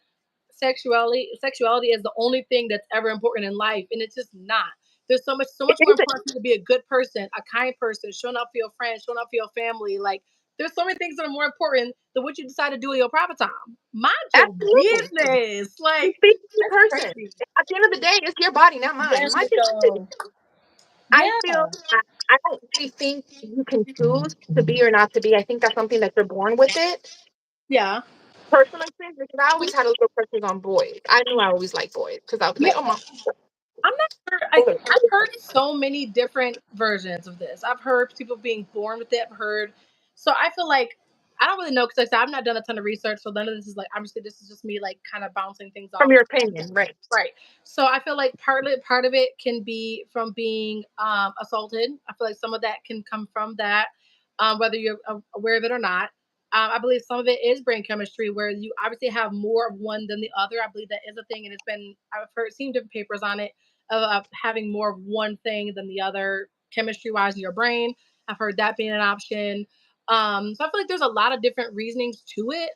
sexuality is the only thing that's ever important in life, and it's just not. There's so much It more isn't. important to be a good person, a kind person, showing up for your friends, showing up for your family. Like there's so many things that are more important than what you decide to do in your private time. Mind your Absolutely. business. You Like speak to the that's person. crazy. At the end of the day, it's your body, not mine. Yes, My thing is this. Nico. I Yeah, feel I don't really think you can choose to be or not to be. I think that's something that you're born with it. yeah, Personal experience, because I always had a little crush on boys. I knew I always liked boys because I was yeah. like, oh my I'm not sure. I've heard so many different versions of this. I've heard people being born with it. I've heard, so I feel like I don't really know because like I said, I've not done a ton of research, so none of this is like obviously this is just me like kind of bouncing things from off. your opinion, right? Right. So I feel like part of it can be from being assaulted. I feel like some of that can come from that, whether you're aware of it or not. I believe some of it is brain chemistry, where you obviously have more of one than the other. I believe that is a thing, and I've seen different papers on it of having more of one thing than the other chemistry wise in your brain. I've heard that being an option. So I feel like there's a lot of different reasonings to it,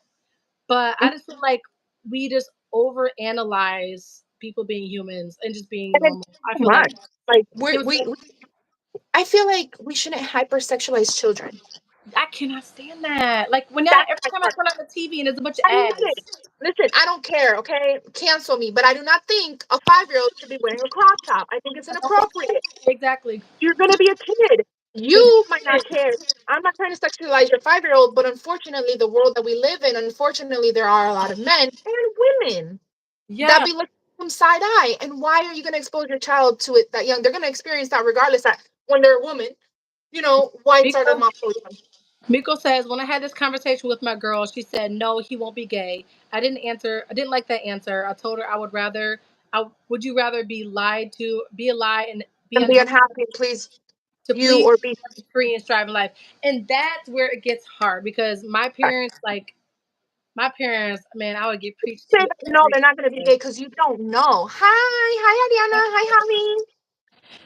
but I just feel like we just overanalyze people being humans and just being And normal. it's I too feel like much. Like there was I feel like we shouldn't hypersexualize children. I cannot stand that. Like That's every my time I part. turn on the TV and there's a bunch of I love ads. it. Listen, I don't care, okay? Cancel me, but I do not think a 5-year-old should be wearing a crop top. I think it's I don't think inappropriate. exactly. You're gonna be a kid. You might not care. I'm not trying to sexualize your 5-year-old, but unfortunately, the world that we live in, unfortunately, there are a lot of men and women that Yeah, be looking from side eye. And why are you gonna expose your child to it that young? They're gonna experience that regardless. That when they're a woman, whites are their Miko, mom. Miko says when I had this conversation with my girl, she said no, he won't be gay. I didn't answer. I didn't like that answer. I told her I would rather. Would you rather be lied to, be a lie, and be And be unhappy unhappy, please, to you please or be. be free and strive in life? And that's where it gets hard because my parents, man, I would get preached Say to that no, every they're not gonna be day. gay because you don't know. Hi, Ariana. Hi, honey.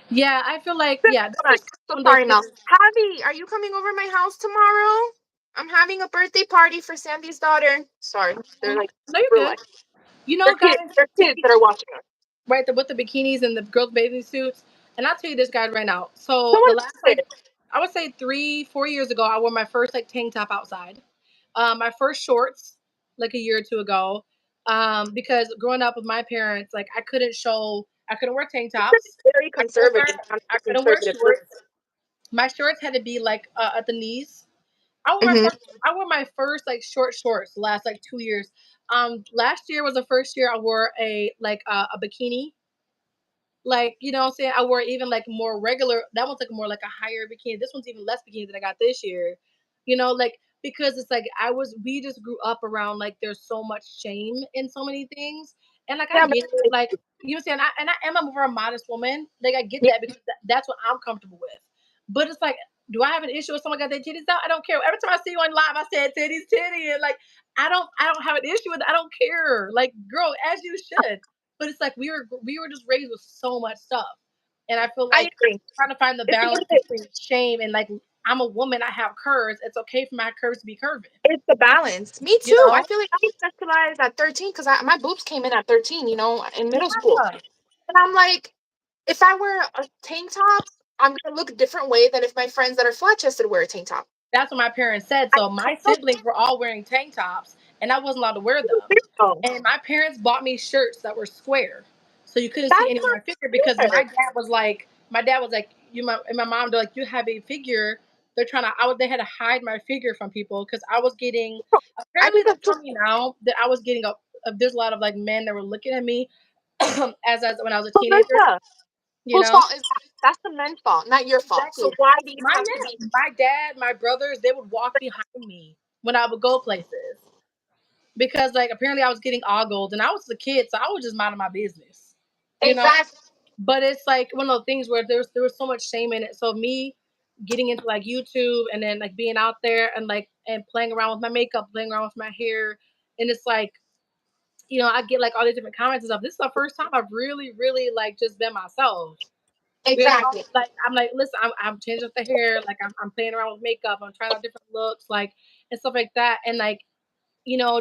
Yeah, I feel like that's Hold on. just So one of those sorry, Mel. things. Javi, are you coming over my house tomorrow? I'm having a birthday party for Sandy's daughter. Sorry, they're like No, you're real good. life. You know, guys, They're kids that are watching us. right? With the bikinis and the girls' bathing suits. And I'll tell you this, guys, right now. So the Someone last said, I would say 3-4 years ago, I wore my first tank top outside. My first shorts like a year or two ago. Because growing up with my parents, like I couldn't wear tank tops. very I couldn't wear conservative. I'm I a couldn't wear conservative shorts. My shorts had to be like at the knees. person. I wore my first like short shorts the last like 2 years. Last year was the first year I wore a bikini, like, you know what I'm saying? I wore even like more regular. That one's like more like a higher bikini. This one's even less bikini than I got this year. Like because it's like we just grew up around like there's so much shame in so many things. And like I Yeah, get it, like you know what I'm saying? I am a more modest woman. Like I get yeah, that because that's what I'm comfortable with. But it's like, do I have an issue with someone got their titties out? I don't care. Every time I see you on live, I said titties, titty, and like I don't have an issue with it. I don't care. Like, girl, as you should. But it's like we were just raised with so much stuff, and I feel I like agree. trying to find the It's balance between shame and like I'm a woman, I have curves. It's okay for my curves to be curving, it's the balance. Me you too. I know? feel like I was sexualized at 13 because my boobs came in at 13, in middle school. Yeah, And I'm like, if I wear a tank top, I'm gonna look a different way than if my friends that are flat chested wear a tank top. that's what my parents said. I So my don't siblings were all wearing tank tops, and I wasn't allowed to wear them. think so. And my parents bought me shirts that were square, so you couldn't see That's any of not my figure because fair. my dad was like, and my mom, they're like, you have a figure. They're trying to, they had to hide my figure from people because I was getting, I apparently think they that's told me now that I was getting there's a lot of like men that were looking at me as when I was a teenager, so. you Whose know? fault is that? That's the men's fault, not your fault. So Exactly. why do you My have to be? my dad, my brothers, they would walk behind me when I would go places because like apparently I was getting ogled and I was a kid, so I was just minding my business, you know. Exactly. But it's like one of those things where there was so much shame in it. So me getting into like YouTube and then like being out there and like and playing around with my makeup, playing around with my hair, and it's like I get like all these different comments and stuff. This is the first time I've really, really like just been myself. Exactly. Like I'm like, listen, I'm changing up the hair, like I'm playing around with makeup, I'm trying out different looks, like and stuff like that, and like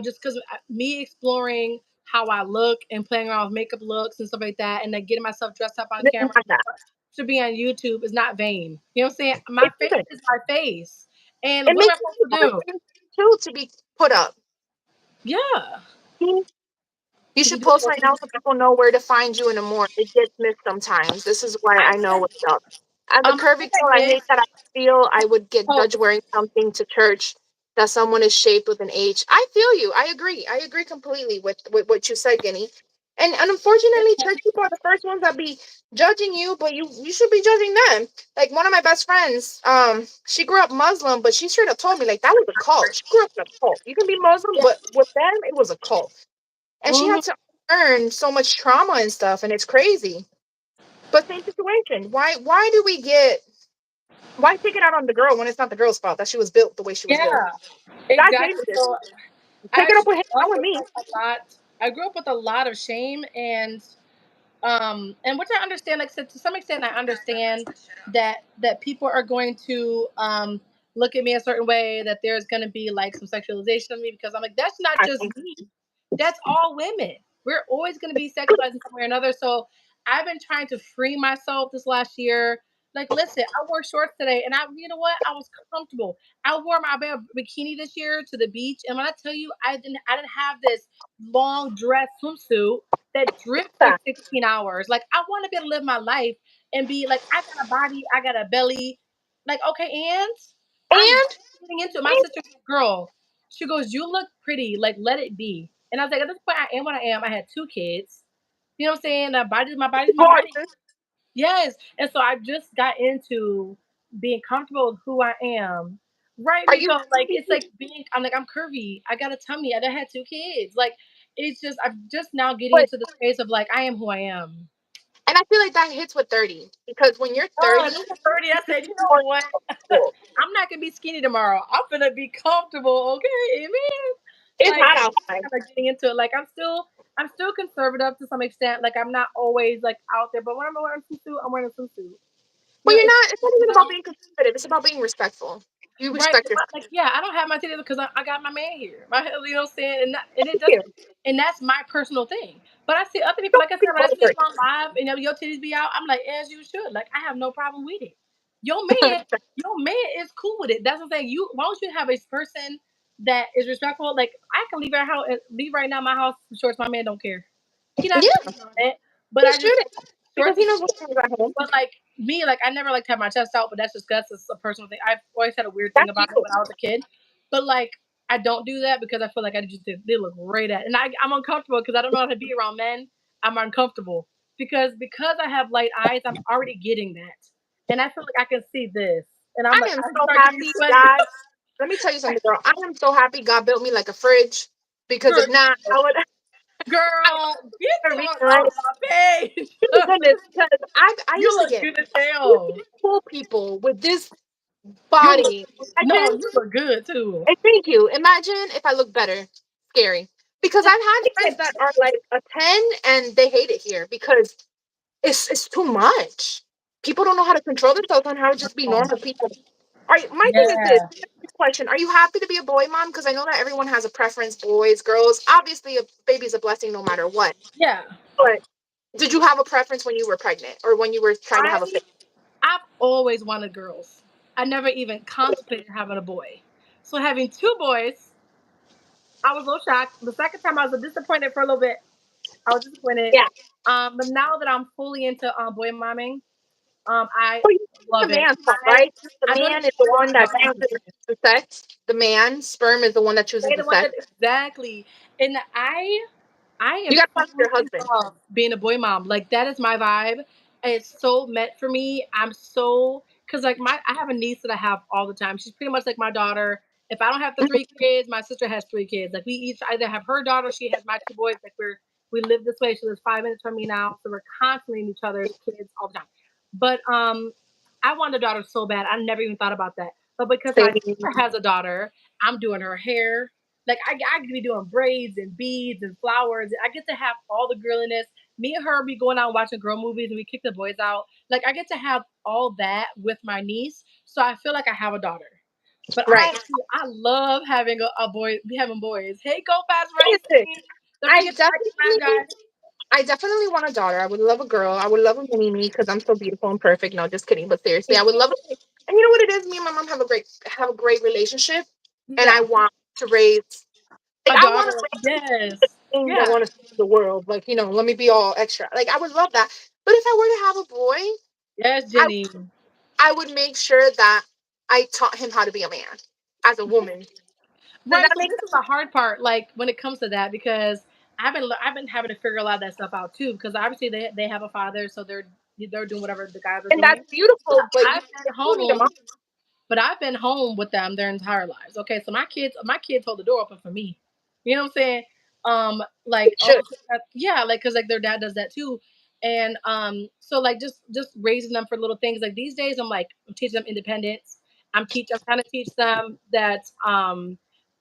just because me exploring how I look and playing around with makeup looks and stuff like that, and like getting myself dressed up on This is camera not that. to be on YouTube is not vain. You know what I'm saying? My It face isn't. is my face, and It what am I makes it supposed to do? important too to be put up. Yeah, You to be should doing post that. right now so people know where to find you in a more. It gets missed sometimes. This is why I I know did. what's up. As a I curvy think I girl, I did hate that I feel I would get judged post. wearing something to church that someone is shaped with an H. I feel you. I agree. I agree completely with what you said, Guinea. And unfortunately, church people are the first ones that be judging you, but you should be judging them. Like one of my best friends, she grew up Muslim, but she straight up told me like that was a cult. She grew up in a cult. You can be Muslim, but with them, it was a cult. And she had Mhm. to earn so much trauma and stuff, and it's crazy. But same situation. Why do we get Why take it out on the girl when it's not the girl's fault that she was built the way she was built? Exactly. So Take it up with him, not with me. I grew up with a lot of shame and which I understand, like so to some extent I understand that people are going to look at me a certain way, that there's going to be like some sexualization of me, because I'm like, that's not just me, that's all women. We're always going to be sexualized in some way or another. So I've been trying to free myself this last year. Like, listen, I wore shorts today, and you know what? I was comfortable. I wore my bikini this year to the beach, and when I tell you, I didn't have this long dress swimsuit that dripped for 16 hours. Like, I want to be able to live my life and be like, I got a body, I got a belly. Like, okay, and I'm getting into it. My sister, girl, she goes, "You look pretty. Like, let it be." And I was like, at this point, I am what I am. I had 2 kids. You know what I'm saying? My body's my body. Yes. And so I just got into being comfortable with who I am. Right, Nico? Like, it's like I'm curvy. I got a tummy. I had 2 kids. Like, it's just, I'm just now getting into the space of like, I am who I am. And I feel like that hits with 30, because when you're 30, 30, I said, you know what? I'm not gonna be skinny tomorrow. I'm gonna be comfortable. Okay, amen. It's Like, hot outside. kind of getting into it. Like, I'm still conservative to some extent. Like, I'm not always like out there, but when I'm wearing a swimsuit, I'm wearing a swimsuit. Well, you're not. It's not even about being conservative. It's about being respectful. You Right, respect yourself. like, yeah, I don't have my titties because I got my man here. You know what I'm saying? And it doesn't, and that's my personal thing. But I see other people, like I said, when I see you on live and your titties be out, I'm like, as you should. Like, I have no problem with it. Your man is cool with it. That's what I'm saying. Why don't you have a person that is respectful? Like, I can leave our house, leave right now my house in shorts. My man don't care. He not on it. But I just because he knows what's going on. But like me, like, I never like to have my chest out, but that's a personal thing. I've always had a weird thing about it when I was a kid. But like, I don't do that because I feel like I just they look great at it. And I'm uncomfortable because I don't know how to be around men. I'm uncomfortable because I have light eyes, I'm already getting that. And I feel like I can see this. And I'm I like, am I'm so starting to happy, sweat. God. Let me tell you something, girl. I am so happy God built me like a fridge, because if not, I would. Girl, get Read off my page. Goodness, because I You used to look get good as hell. cool people with this You look, body. no, you look good too. And thank you. Imagine if I look better. Scary. Because I've had friends that are like a 10 and they hate it here because it's too much. People don't know how to control themselves and how to just be normal people. My thing is this question: are you happy to be a boy mom? Because I know that everyone has a preference, boys, girls. Obviously, a baby's a blessing no matter what. Yeah. But did you have a preference when you were pregnant or when you were trying to have a baby? I've always wanted girls. I never even contemplated having a boy. So having 2 boys, I was a little shocked. The second time I was disappointed for a little bit. I was disappointed. Yeah. But now that I'm fully into boy momming, I Oh, you love the it. man's fault, right? The I don't man is the one that chooses the sex. The man sperm is the one that chooses the sex. exactly. And I am You got to talk to so your in husband. love being a boy mom. Like, that is my vibe. It's so meant for me. I'm so, because like I have a niece that I have all the time. She's pretty much like my daughter. If I don't have the 3 kids, my sister has 3 kids. Like, we each either have her daughter, she has my 2 boys. Like, we live this way. She lives 5 minutes from me now, so we're constantly in each other's kids all the time. But I want a daughter so bad. I never even thought about that. But because my sister has a daughter, I'm doing her hair. Like, I could be doing braids and beads and flowers. I get to have all the girliness. Me and her be going out watching girl movies and we kick the boys out. Like, I get to have all that with my niece. So I feel like I have a daughter. But Right. I love having a boy, having boys. Hey, Go Fast Racing. Don't I forget to subscribe, guys. definitely want a daughter. I would love a girl. I would love a mini me because I'm so beautiful and perfect. No, just kidding. But seriously, I would love it. And you know what it is? Me and my mom have a great relationship, and I want to raise. Like, A I want daughter. to Yes. things I want to see the world. Like, let me be all extra. Like, I would love that. But if I were to have a boy, Yes, Jenny. I would make sure that I taught him how to be a man as a woman. Does Right. that So make this is the hard part, like, when it comes to that, because I've been having to figure a lot of that stuff out too. Because obviously they have a father, so they're doing whatever the guys are And that's doing. beautiful, but I've been home, but I've been home with them their entire lives. Okay, so my kids hold the door open for me. You know what I'm saying? Like, should. yeah, like, because like their dad does that too. And so like just raising them for little things. Like these days, I'm teaching them independence. I'm trying to teach them that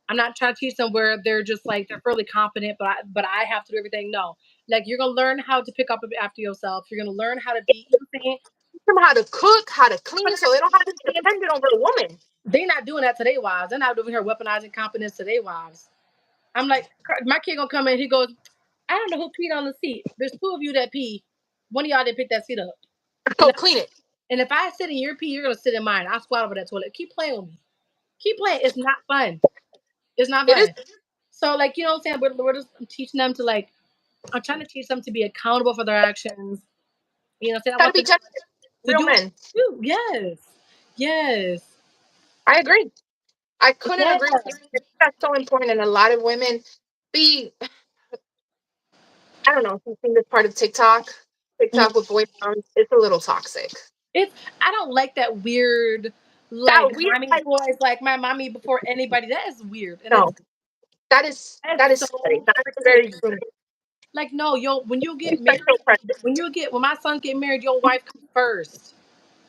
I'm not trying to teach them where they're just like they're fairly confident, but I have to do everything. No, like you're gonna learn how to pick up after yourself. You're gonna learn how to be. You know what I'm saying? Teach them how to cook, how to clean, so they don't have to be dependent over a woman. They not doing that to their wives. They're not over here weaponizing confidence to their wives. I'm like, my kid gonna come in. He goes, I don't know who peed on the seat. There's two of you that pee. One of y'all didn't pick that seat up. Go clean it. And if I sit in your pee, you're gonna sit in mine. I'll squat over that toilet. Keep playing with me. Keep playing. It's not fun. It's not It is. fun. So like, you know what I'm saying? We're just teaching them to like, I'm trying to teach them to be accountable for their actions. You know what I'm saying? I Gotta want be them to real do men. it too. Yes. Yes. I agree. I couldn't Yeah. agree with you. I think that's so important, and a lot of women be. I don't know if you think this part of TikTok. TikTok with boy moms, it's a little toxic. It's I don't like that weird That like weird, mommy voice, like my mommy before anybody. That is weird. And no, that is that's scary. so That is very freaking grooming. like no, when you get married, Sexual pressure. when my sons get married, your wife comes first.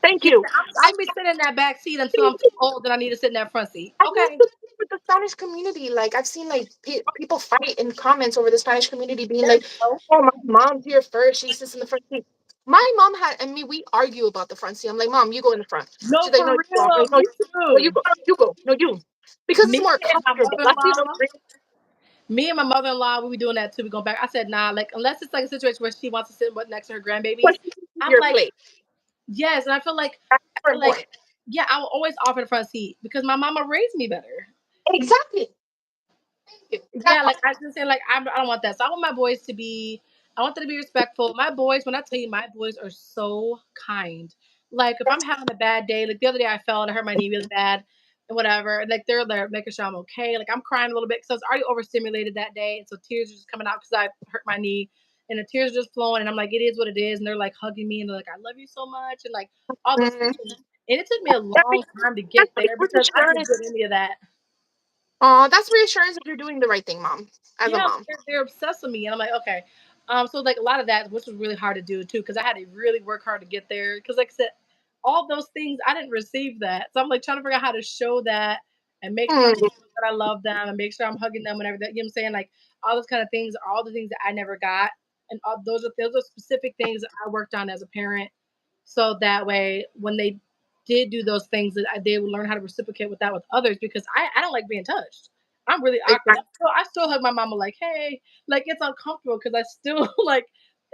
Thank Yeah, you. I'm gonna be sitting in that back seat until I'm too old and I need to sit in that front seat. I think Okay. the thing with the Spanish community, like I've seen like people fight in comments over the Spanish community being There you like, go. "Oh, my mom's here first. She sits in the front seat." My mom had and me. We argue about the front seat. I'm like, "Mom, you go in the front." No, She's like, "No, for you go." I'm real. like, "No, Me no, you too. go. No, you go. No, you." Because it's Me more and my comfortable. That's the mother-in-law, real. me and my mother-in-law, we be doing that too. We go back. I said, nah, like unless it's like a situation where she wants to sit next to her grandbabies. Question I'm your like, place. yes, and That's I super feel like, important. yeah, I will always offer the front seat because my mama raised me better. Exactly. Thank you. That Yeah, like I just say, like I don't want that. So I want my boys to be, I want them to be respectful. My boys, when I tell you, my boys are so kind. Like if I'm having a bad day, like the other day I fell and I hurt my knee really bad and whatever, and like they're there making sure I'm okay. Like I'm crying a little bit because I was already overstimulated that day, and so tears are just coming out because I hurt my knee, and the tears are just flowing, and I'm like, it is what it is, and they're like hugging me and they're like, I love you so much, and like all those mm, things. And it took me a that long makes time to get that's there because I didn't reassurance. get any of that. Oh, that's reassurance that you're doing the right thing, mom. As a Yeah, like mom. they're obsessed with me, and I'm like, okay. So like a lot of that, which was really hard to do too, because I had to really work hard to get there. Because like I said, all those things I didn't receive that, so I'm like trying to figure out how to show that and make sure Mm, that I love them and make sure I'm hugging them whenever that. You know what I'm saying? Like all those kind of things are all the things that I never got, and all, those are specific things that I worked on as a parent, so that way when they did do those things, that they would learn how to reciprocate with that with others. Because I don't like being touched. I'm really awkward. exactly. I still hug my mama like, hey, like it's uncomfortable because I still like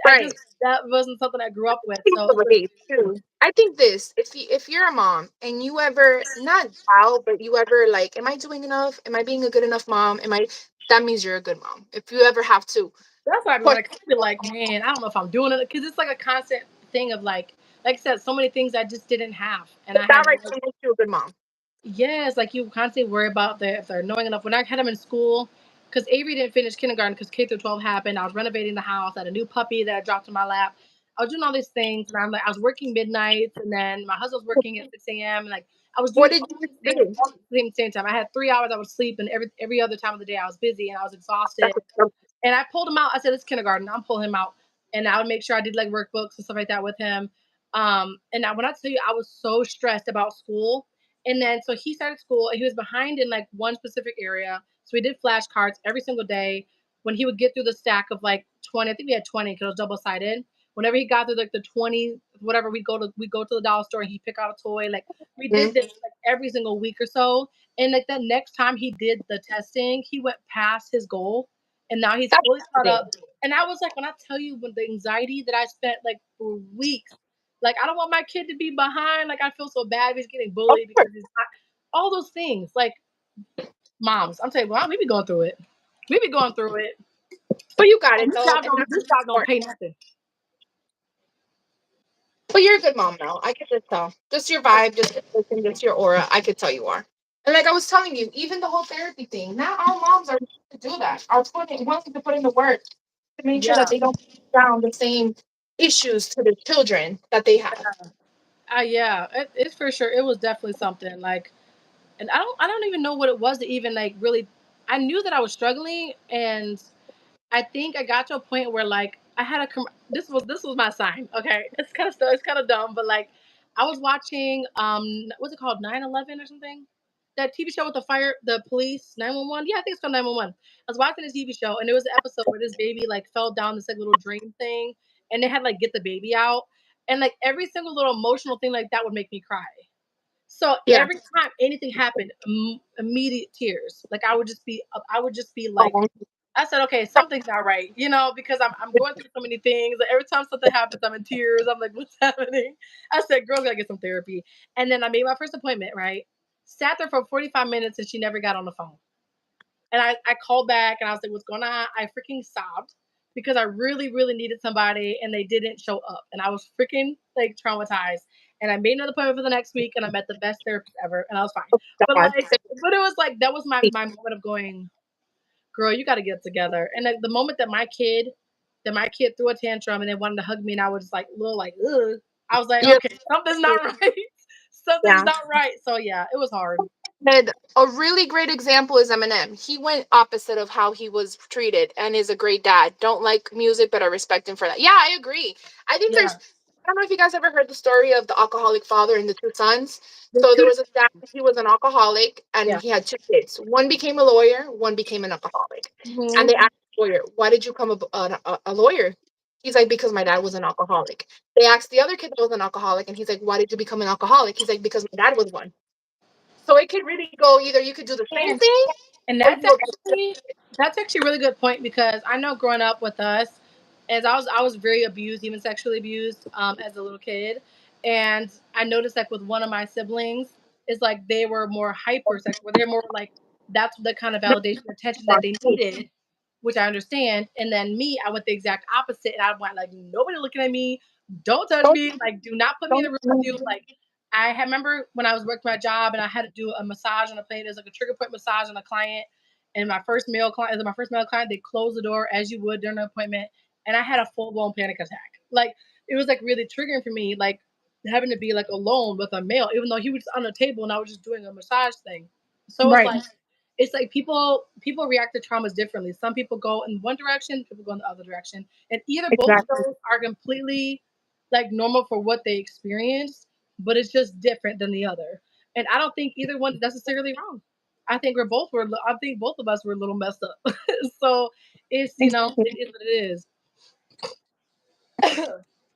I just Right. that wasn't something I grew up with. People So behave too. I think this, if you're a mom and you ever not doubt, but you ever like, am I doing enough? Am I being a good enough mom? Am I that means you're a good mom. If you ever have to that's why I be question like, I be like, man, I don't know if I'm doing it because it's like a constant thing of like I said, so many things I just didn't have, and I that had to right like there makes you a good mom. yes, like you constantly worry about if they're knowing enough. When I had them in school, because Avery didn't finish kindergarten because K through 12 happened. I was renovating the house. I had a new puppy that I dropped in my lap. I was doing all these things, and I'm like, I was working midnights, and then my husband was working at 6 a.m. And like I was What doing did all you these things do? all at the same time. I had 3 hours I would sleep, and every other time of the day I was busy and I was exhausted. That's a, And I pulled him out. I said, it's kindergarten. I'm pulling him out. And I would make sure I did like workbooks and stuff like that with him. And when I tell you, I was so stressed about school. And then so he started school and he was behind in like one specific area. So we did flashcards every single day. When he would get through the stack of like 20, I think we had 20 because it was double sided. Whenever he got through like the 20, whatever, we go to the dollar store and he pick out a toy. Like we did mm, this like every single week or so. And like the next time he did the testing, he went past his goal and now he's that's fully caught amazing. up. And I was like, when I tell you when the anxiety that I spent like for weeks, like I don't want my kid to be behind. Like I feel so bad if he's getting Of bullied course. because he's not, all those things. Like moms, I'm telling you, well, we be going through it. We be going through it. But you got And it though, and that's this job don't important. pay nothing. But you're a good mom now. I could just tell. Just your vibe, just your aura. I could tell you are. And like I was telling you, even the whole therapy thing. Not all moms are willing to do that. Are willing to put in the work to make sure that Yeah. they don't put down the same issues to the children that they have. Yeah, it's for sure. It was definitely something like, and I don't even know what it was to even like really. I knew that I was struggling, and I think I got to a point where like I had this was my sign. Okay, it's kind of dumb, but like I was watching what's it called, 9/11 or something? That TV show with the police, 911. Yeah, I think it's called 911. I was watching a TV show, and there was an episode where this baby like fell down this like little drain thing, and they had like get the baby out, and like every single little emotional thing like that would make me cry. So Yeah. every time anything happened, immediate tears. Like I would just be like, Oh, I said, okay, something's not right, because I'm going through so many things. Like, every time something happens, I'm in tears. I'm like, what's happening? I said, girl, gotta get some therapy. And then I made my first appointment, right? Sat there for 45 minutes and she never got on the phone. And I called back and I was like, what's going on? I freaking sobbed because I really, really needed somebody and they didn't show up. And I was freaking like traumatized. And I made another appointment for the next week and I met the best therapist ever and I was fine. But God. but it was like that was my moment of going, girl, you got to get together. And the moment that my kid threw a tantrum and they wanted to hug me, and I was just like, little like, ugh. I was like, You're okay, something's not right. Something's yeah. not right. So yeah, it was hard. And a really great example is Eminem. He went opposite of how he was treated and is a great dad. Don't like music, but I respect him for that. Yeah, I agree. I think Yeah. I don't know if you guys ever heard the story of the alcoholic father and the two sons. The So there two, was a dad, he was an alcoholic and yeah. he had two kids. One became a lawyer, one became an alcoholic. And Hmm. they asked the lawyer, why did you become a lawyer? He's like, because my dad was an alcoholic. They asked the other kid that was an alcoholic, and he's like, why did you become an alcoholic? He's like, because my dad was one. So it could really go either you could do the same And thing and or you that's actually a really good point because I know growing up with us, as I was very abused, even sexually abused, as a little kid, and I noticed like with one of my siblings, it's like they were more hypersexual. They're more like that's the kind of validation, attention that they needed, which I understand. And then me, I went the exact opposite, and I went like nobody looking at me, don't touch me, like do not put me in the room with you, like. Remember when I was working my job and I had to do a massage on a plane. There's like a trigger point massage on a client, and my first male client, they closed the door as you would during an appointment, and I had a full blown panic attack. Like it was like really triggering for me, like having to be like alone with a male, even though he was on the table and I was just doing a massage thing. So Right. it's like people react to traumas differently. Some people go in one direction, people go in the other direction, and either both of Exactly. those are completely like normal for what they experienced, but it's just different than the other. And I don't think either one is necessarily wrong. I think both of us were a little messed up. So it's Exactly. it is what it is.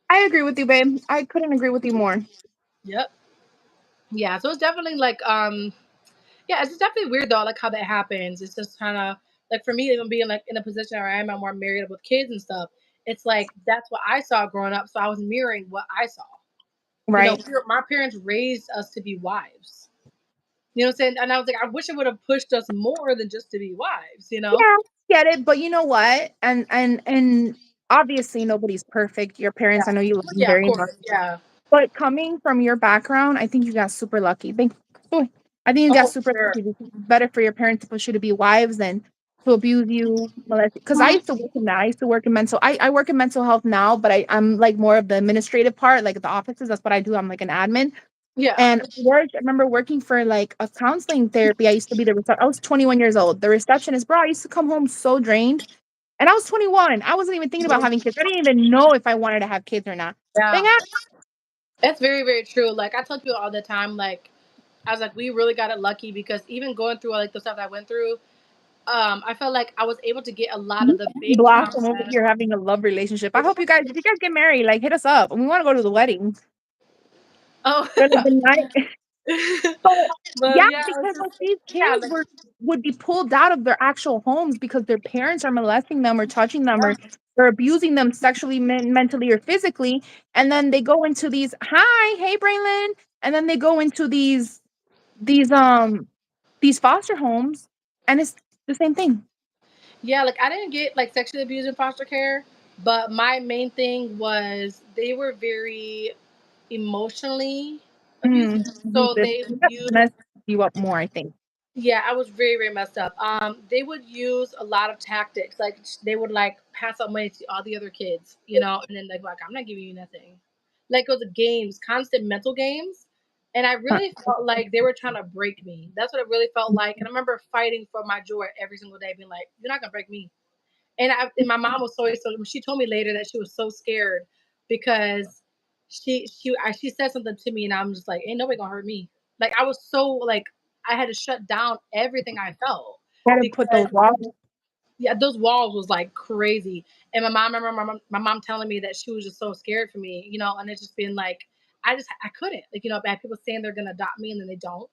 I agree with you, babe. I couldn't agree with you more. Yep. Yeah. So it's definitely like yeah, it's definitely weird though, like how that happens. It's just kind of like for me, even being like in a position where I am, I'm more married with kids and stuff. It's like that's what I saw growing up, so I was mirroring what I saw. Right. My parents raised us to be wives. You know what I'm saying? And I was like, I wish it would have pushed us more than just to be wives. Yeah, get it. But you know what? And obviously nobody's perfect. Your Yeah. parents, I know you love them Yeah, of very much. course. Yeah. But coming from your background, I think you got super lucky. I think you got Oh, super sure. lucky because it's better for your parents to push you to be wives than to abuse you, molest. Because I used to work in that. I used to work in mental. I work in mental health now, but I'm like more of the administrative part, like the offices. That's what I do. I'm like an admin. Yeah. And I remember working for like a counseling therapy. I used to be I was 21 years old. The receptionist, bro, I used to come home so drained. And I was 21. I wasn't even thinking about having kids. I didn't even know if I wanted to have kids or not. Yeah. Thing out. That's very, very true. Like I tell people all the time, like I was like, we really got it lucky because even going through like the stuff I went through, I felt like I was able to get a lot of the big Blossom over traumas. here having a love relationship. I hope if you guys get married, like hit us up. And we want to go to the wedding. Oh, But the night. So, but yeah, yeah, because it's just like these yeah, kids like would be pulled out of their actual homes because their parents are molesting them or touching them or abusing them sexually, mentally, or physically, and then they go into these hey Braylon, and then they go into these these foster homes, and it's the same thing. yeah, like I didn't get like sexually abused in foster care, but my main thing was they were very emotionally abusive. So they would That use messes you up more, I think. Yeah, I was very, very messed up. They would use a lot of tactics. Like they would like pass out money to all the other kids, and then like I'm not giving you nothing. Like it was games, constant mental games, and I really felt like they were trying to break me. That's what it really felt like. And I remember fighting for my joy every single day, being like, "You're not gonna break me." And my mom was so she told me later that she was so scared because she said something to me and I'm just like, ain't nobody gonna hurt me. Like I was so like I had to shut down everything I felt. Got to put those walls. Yeah, those walls was like crazy. And I remember my mom telling me that she was just so scared for me, you know, and it's just been like I couldn't. Like, you know, bad people saying they're gonna adopt me and then they don't,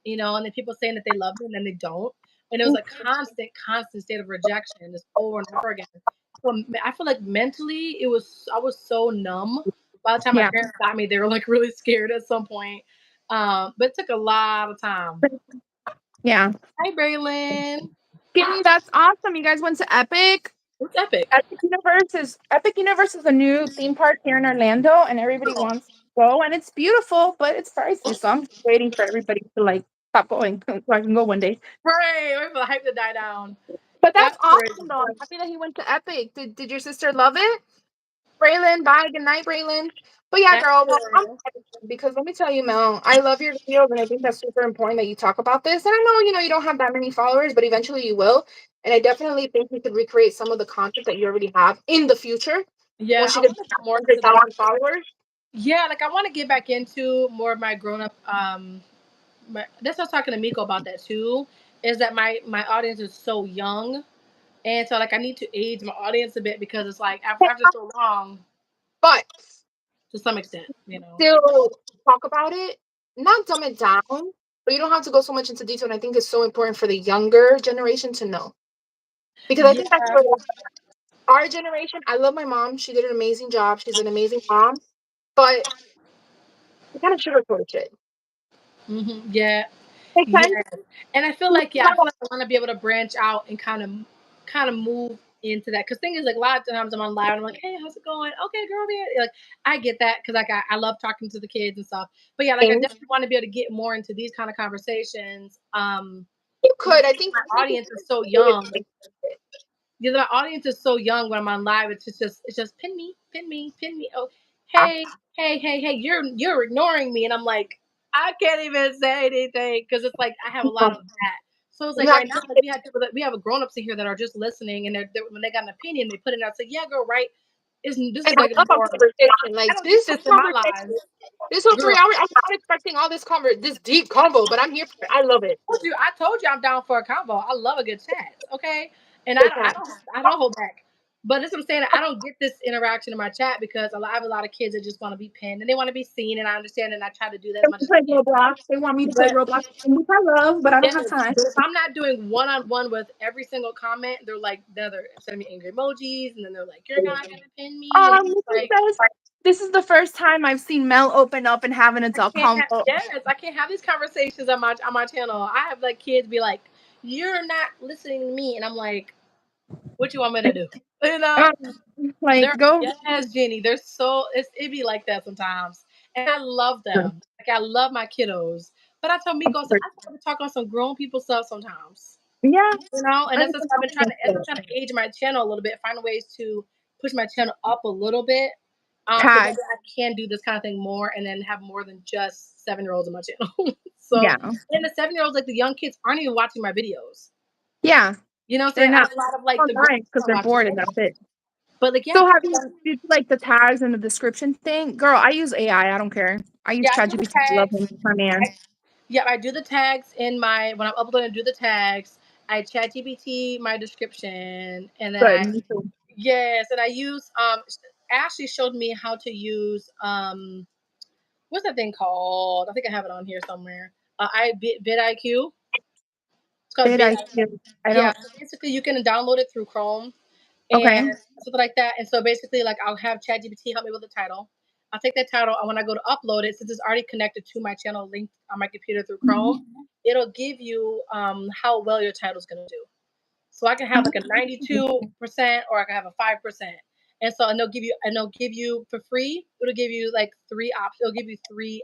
you know, and then people saying that they love me and then they don't. And it was a constant state of rejection just over and over again. So I feel like mentally I was so numb. By the time my parents got me, they were like really scared at some point. But it took a lot of time. Yeah. Hi, Braylon. Kimmy, that's awesome. You guys went to Epic. What's Epic? Epic Universe is a new theme park here in Orlando, and everybody wants to go, and it's beautiful, but it's pricey. So I'm just waiting for everybody to like stop going so I can go one day. Right, wait for the hype to die down. But that's awesome, though. I'm happy that he went to Epic. Did your sister love it? Braylon, bye. Good night, Braylon. But yeah, girl, because let me tell you, Mel, I love your videos, and I think that's super important that you talk about this. And I know, you know, you don't have that many followers, but eventually you will. And I definitely think you could recreate some of the content that you already have in the future. Yeah, once you get more 100,000 followers. Yeah, like I want to get back into more of my grown up. That's what I was talking to Miko about that too. Is that my audience is so young, and so like I need to age my audience a bit because it's like after so long. But to some extent, you know, still talk about it, not dumb it down, but you don't have to go so much into detail. And I think it's so important for the younger generation to know, because I think that's where our generation. I love my mom; she did an amazing job. She's an amazing mom, but she kind of sugarcoated shit. Mm-hmm. Yeah. And I feel like I want to be able to branch out and kind of move into that, because thing is, like, a lot of times I'm on live and I'm like, hey, how's it going? Okay, girl, like I get that because like I love talking to the kids and stuff, but yeah, like I definitely want to be able to get more into these kind of conversations. You could. I think my audience is so young. Yeah, my audience is so young. When I'm on live, it's just pin me. Oh, hey, you're ignoring me, and I'm like, I can't even say anything because it's like I have a lot of that. So it's like right now, like, we have a grown ups in here that are just listening, and when they got an opinion, they put it out. It's like, yeah, girl, right? This is like a conversation. Like this conversation. This whole 3 hours, I'm not expecting all this this deep combo, but I'm here for it. I love it. I told you I'm down for a combo. I love a good chat. Okay, and I don't hold back. But that's what I'm saying. I don't get this interaction in my chat because I have a lot of kids that just want to be pinned and they want to be seen, and I understand, and I try to do that as much as I can. Roblox. They want me to play Roblox, which I love, but I don't have time. If I'm not doing one-on-one with every single comment, they're sending me angry emojis, and then they're like, "You're not gonna pin me." This is the first time I've seen Mel open up and have an adult convo. Yes, I can't have these conversations on my channel. I have like kids be like, "You're not listening to me," and I'm like, "What you want me to do?" You know, go. Yes, Jenny. They're so it be like that sometimes, and I love them. Like I love my kiddos, but I tell Miko, I have to talk on some grown people stuff sometimes. Yeah, you know, and that's what I've been trying to age my channel a little bit, find ways to push my channel up a little bit. So that I can do this kind of thing more, and then have more than just 7-year-olds on my channel. So, and the 7-year-olds, like the young kids, aren't even watching my videos. Yeah, you know, so they're not a lot of like because they're bored and that's it. But like, yeah. So have you like the tags and the description thing, girl? I use AI. I don't care. I use ChatGPT. Love him, my man. I do the tags when I'm uploading. Do the tags. I ChatGPT my description, and then and I use Ashley showed me how to use what's that thing called? I think I have it on here somewhere. vidIQ. It's called vidIQ. Yeah, so basically you can download it through Chrome and something like that. And so basically, like, I'll have ChatGPT help me with the title. I'll take that title, and when I go to upload it, since it's already connected to my channel linked on my computer through Chrome, it'll give you how well your title's gonna do. So I can have like a 92% or I can have a 5%. And so they'll give you for free, it'll give you like 3 options. It'll give you 3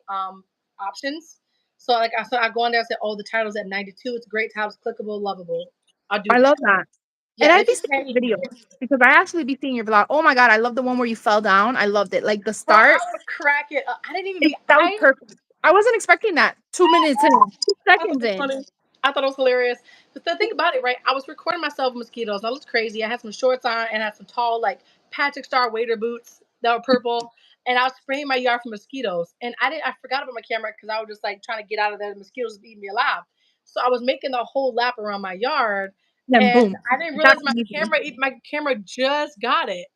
options. So I go on there and say, oh, the title's at 92. It's a great title, it's clickable, lovable. I love that. Yeah, and I'd be seeing videos because I actually be seeing your vlog. Oh my god, I love the one where you fell down. I loved it. Like the start. I would crack it. I didn't even that was perfect. I wasn't expecting that. 2 minutes in, 2 seconds in. I thought it was hilarious. But the thing about it, right? I was recording myself with mosquitoes. I looked crazy. I had some shorts on and I had some tall, like Patrick Star waiter boots that were purple. And I was spraying my yard for mosquitoes. And I forgot about my camera because I was just like trying to get out of there. The mosquitoes was eating me alive. So I was making a whole lap around my yard. Then And boom. I didn't realize That's my camera just got it.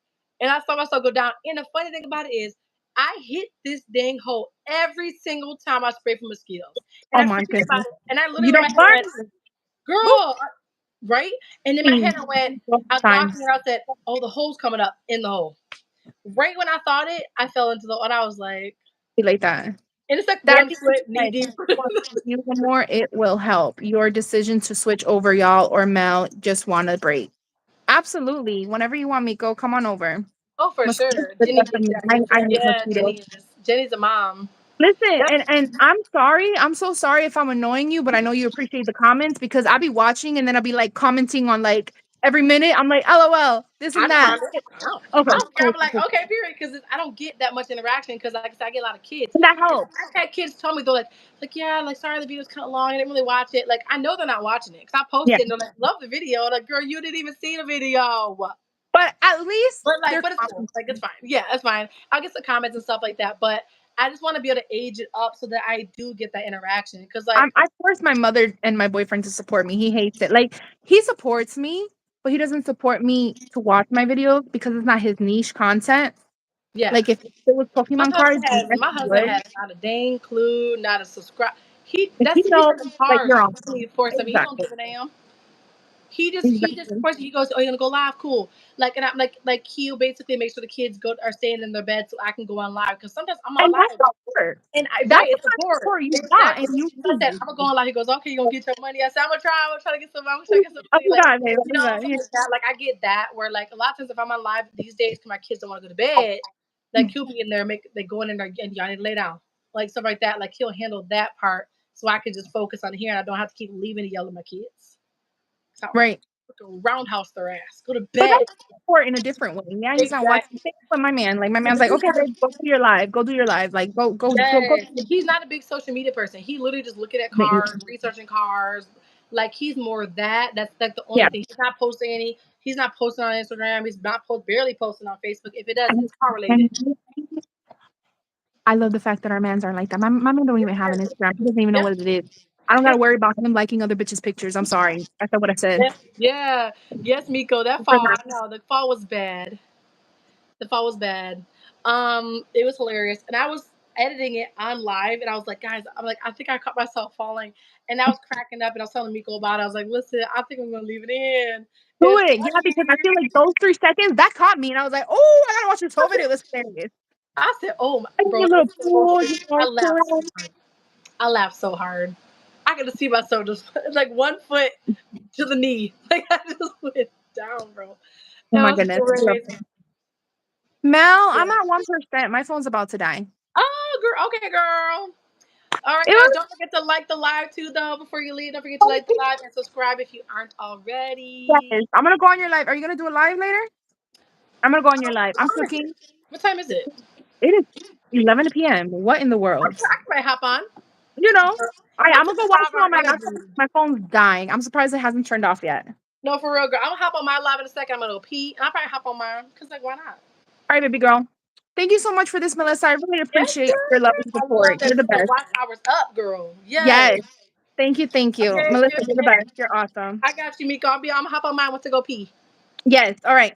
And I saw myself go down. And the funny thing about it is I hit this dang hole every single time I spray for mosquitoes. And oh I my forget about goodness. it. And I You literally in my don't head went, burn. girl, right? And in my head I went, I was Time. watching it, I said, oh, the hole's coming up in the hole. Right when I thought it, I fell into the, and I was like, Like that. and it's like That 1 being foot knee said, deep. you more, it will help. Your decision to switch over, y'all, or Mel just want a break. Absolutely. Whenever you want me, go come on over. Oh, for Mosquitoes sure. are Jenny is definitely, definitely, I hate yeah, mosquitoes. Jenny's a mom. Listen, Yep. and I'm sorry. I'm so sorry if I'm annoying you, but I know you appreciate the comments because I'll be watching and then I'll be like commenting on like every minute. I'm like, LOL, this I and don't that. mind it. I Okay, don't care. cool, I'm like, cool. okay, period, because I don't get that much interaction because, like I said, I get a lot of kids. And that And helps. I've had kids tell me, they're like, yeah, like, sorry, the video's kind of long. I didn't really watch it. Like, I know they're not watching it because I Yeah. posted and they're like, love the video. Like, girl, you didn't even see the video. But at least they're But it's cool. Like, it's commenting. fine. Yeah, it's fine. I'll get some comments and stuff like that. But I just want to be able to age it up so that I do get that interaction. Because, like, I force my mother and my boyfriend to support me. He hates it. Like he supports me, but he doesn't support me to watch my videos because it's not his niche content. yeah. Like if it was Pokemon cards, yes, My he husband would. has not a dang clue, not a subscribe. But he He knows says it's like hard. you're Like, on. 24/7. He don't Exactly. give a damn. He just Exactly. questions. He goes, "Oh, you're gonna go live? Cool." Like, and I'm like he'll basically make sure the kids are staying in their bed so I can go on live because sometimes I'm on And that's live support. and That's it's the kind of support. support you want Exactly. and you I said need. I'm gonna go on live. He goes, "Okay, you gonna get your money?" I said, I'm gonna try to get some. I'm gonna try to get some Oh money. my Like, god, babe. Oh you my know, god. something Yeah. like that. Like, I get that. Where like a lot of times if I'm on live these days because my kids don't want to go to bed, like he'll be in there, they going in there and y'all need to lay down, like stuff like that. Like he'll handle that part so I can just focus on here and I don't have to keep leaving to yell at my kids. So Right. roundhouse their ass. Go to But bed. that's support in a different way. Yeah, he's not watching. Exactly. Same with my man. Like my man's like, okay, babe, go do your live. Go do your live. Like go. Yes. He's not a big social media person. He literally just looking at Yeah. cars, researching cars. Like he's more that. That's like the only thing. He's not posting any. He's not posting on Instagram. He's not barely posting on Facebook. If it does, it's car related. And I love the fact that our mans are like that. My man don't even have an Instagram. He doesn't even know Yep. what it is. I don't Yep. gotta worry about him liking other bitches' pictures. I'm sorry. I said what I said. Yep. Yeah. Yes, Miko. That For fall. that. No, the fall was bad. The fall was bad. It was hilarious, and I was editing it on live, and I was like, guys, I'm like, I think I caught myself falling, and I was cracking up, and I was telling Miko about it. I was like, listen, I think I'm gonna leave it in. Do It's it. Yeah, because I feel like those 3 seconds, that caught me. And I was like, oh, I gotta watch this whole video. It's hilarious. I said, oh, I bro, need a little pool, you I know, laughed so chill. hard. I laughed so hard. I could see myself just like 1 foot to the knee. Like I just went down, bro. Oh It my was goodness. great. Mel, Yeah. I'm at 1%. My phone's about to die. Oh, girl. Okay, girl. All right, It guys. was Don't forget to like the live too, though. Before you leave, don't forget to like the live and subscribe if you aren't yes. already. I'm gonna go on your live. Are you gonna do a live later? I'm gonna go on your live. I'm What time is it? cooking. What time is it? It is 11 p.m. What in the world? I can probably hop on. You know. All right, I'm I'm gonna just go a watch it on 5 hour my laptop. interview. My phone's dying. I'm surprised it hasn't turned off yet. No, for real, girl. I'm gonna hop on my live in a second. I'm gonna go pee. And I'll probably hop on mine. Cause like, why not? All right, baby girl. Thank you so much for this, Melissa. I really Yes, appreciate your love and girl. I support. love that. You're the Keep the best. watch hours up, girl. Yes. Yes. Thank you. Thank you. Okay, Melissa, yes, you're the ma'am. best. You're awesome. I got you, Miko. I'm gonna hop on mine once to go pee. Yes. All right.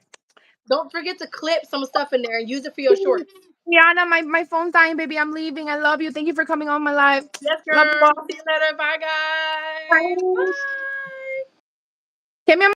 Don't forget to clip some stuff in there and use it for your shorts. Yana, my phone's dying, baby. I'm leaving. I love you. Thank you for coming on my live. Yes, Love you girl. all. See you later. Bye, guys. Bye. Bye. Que mi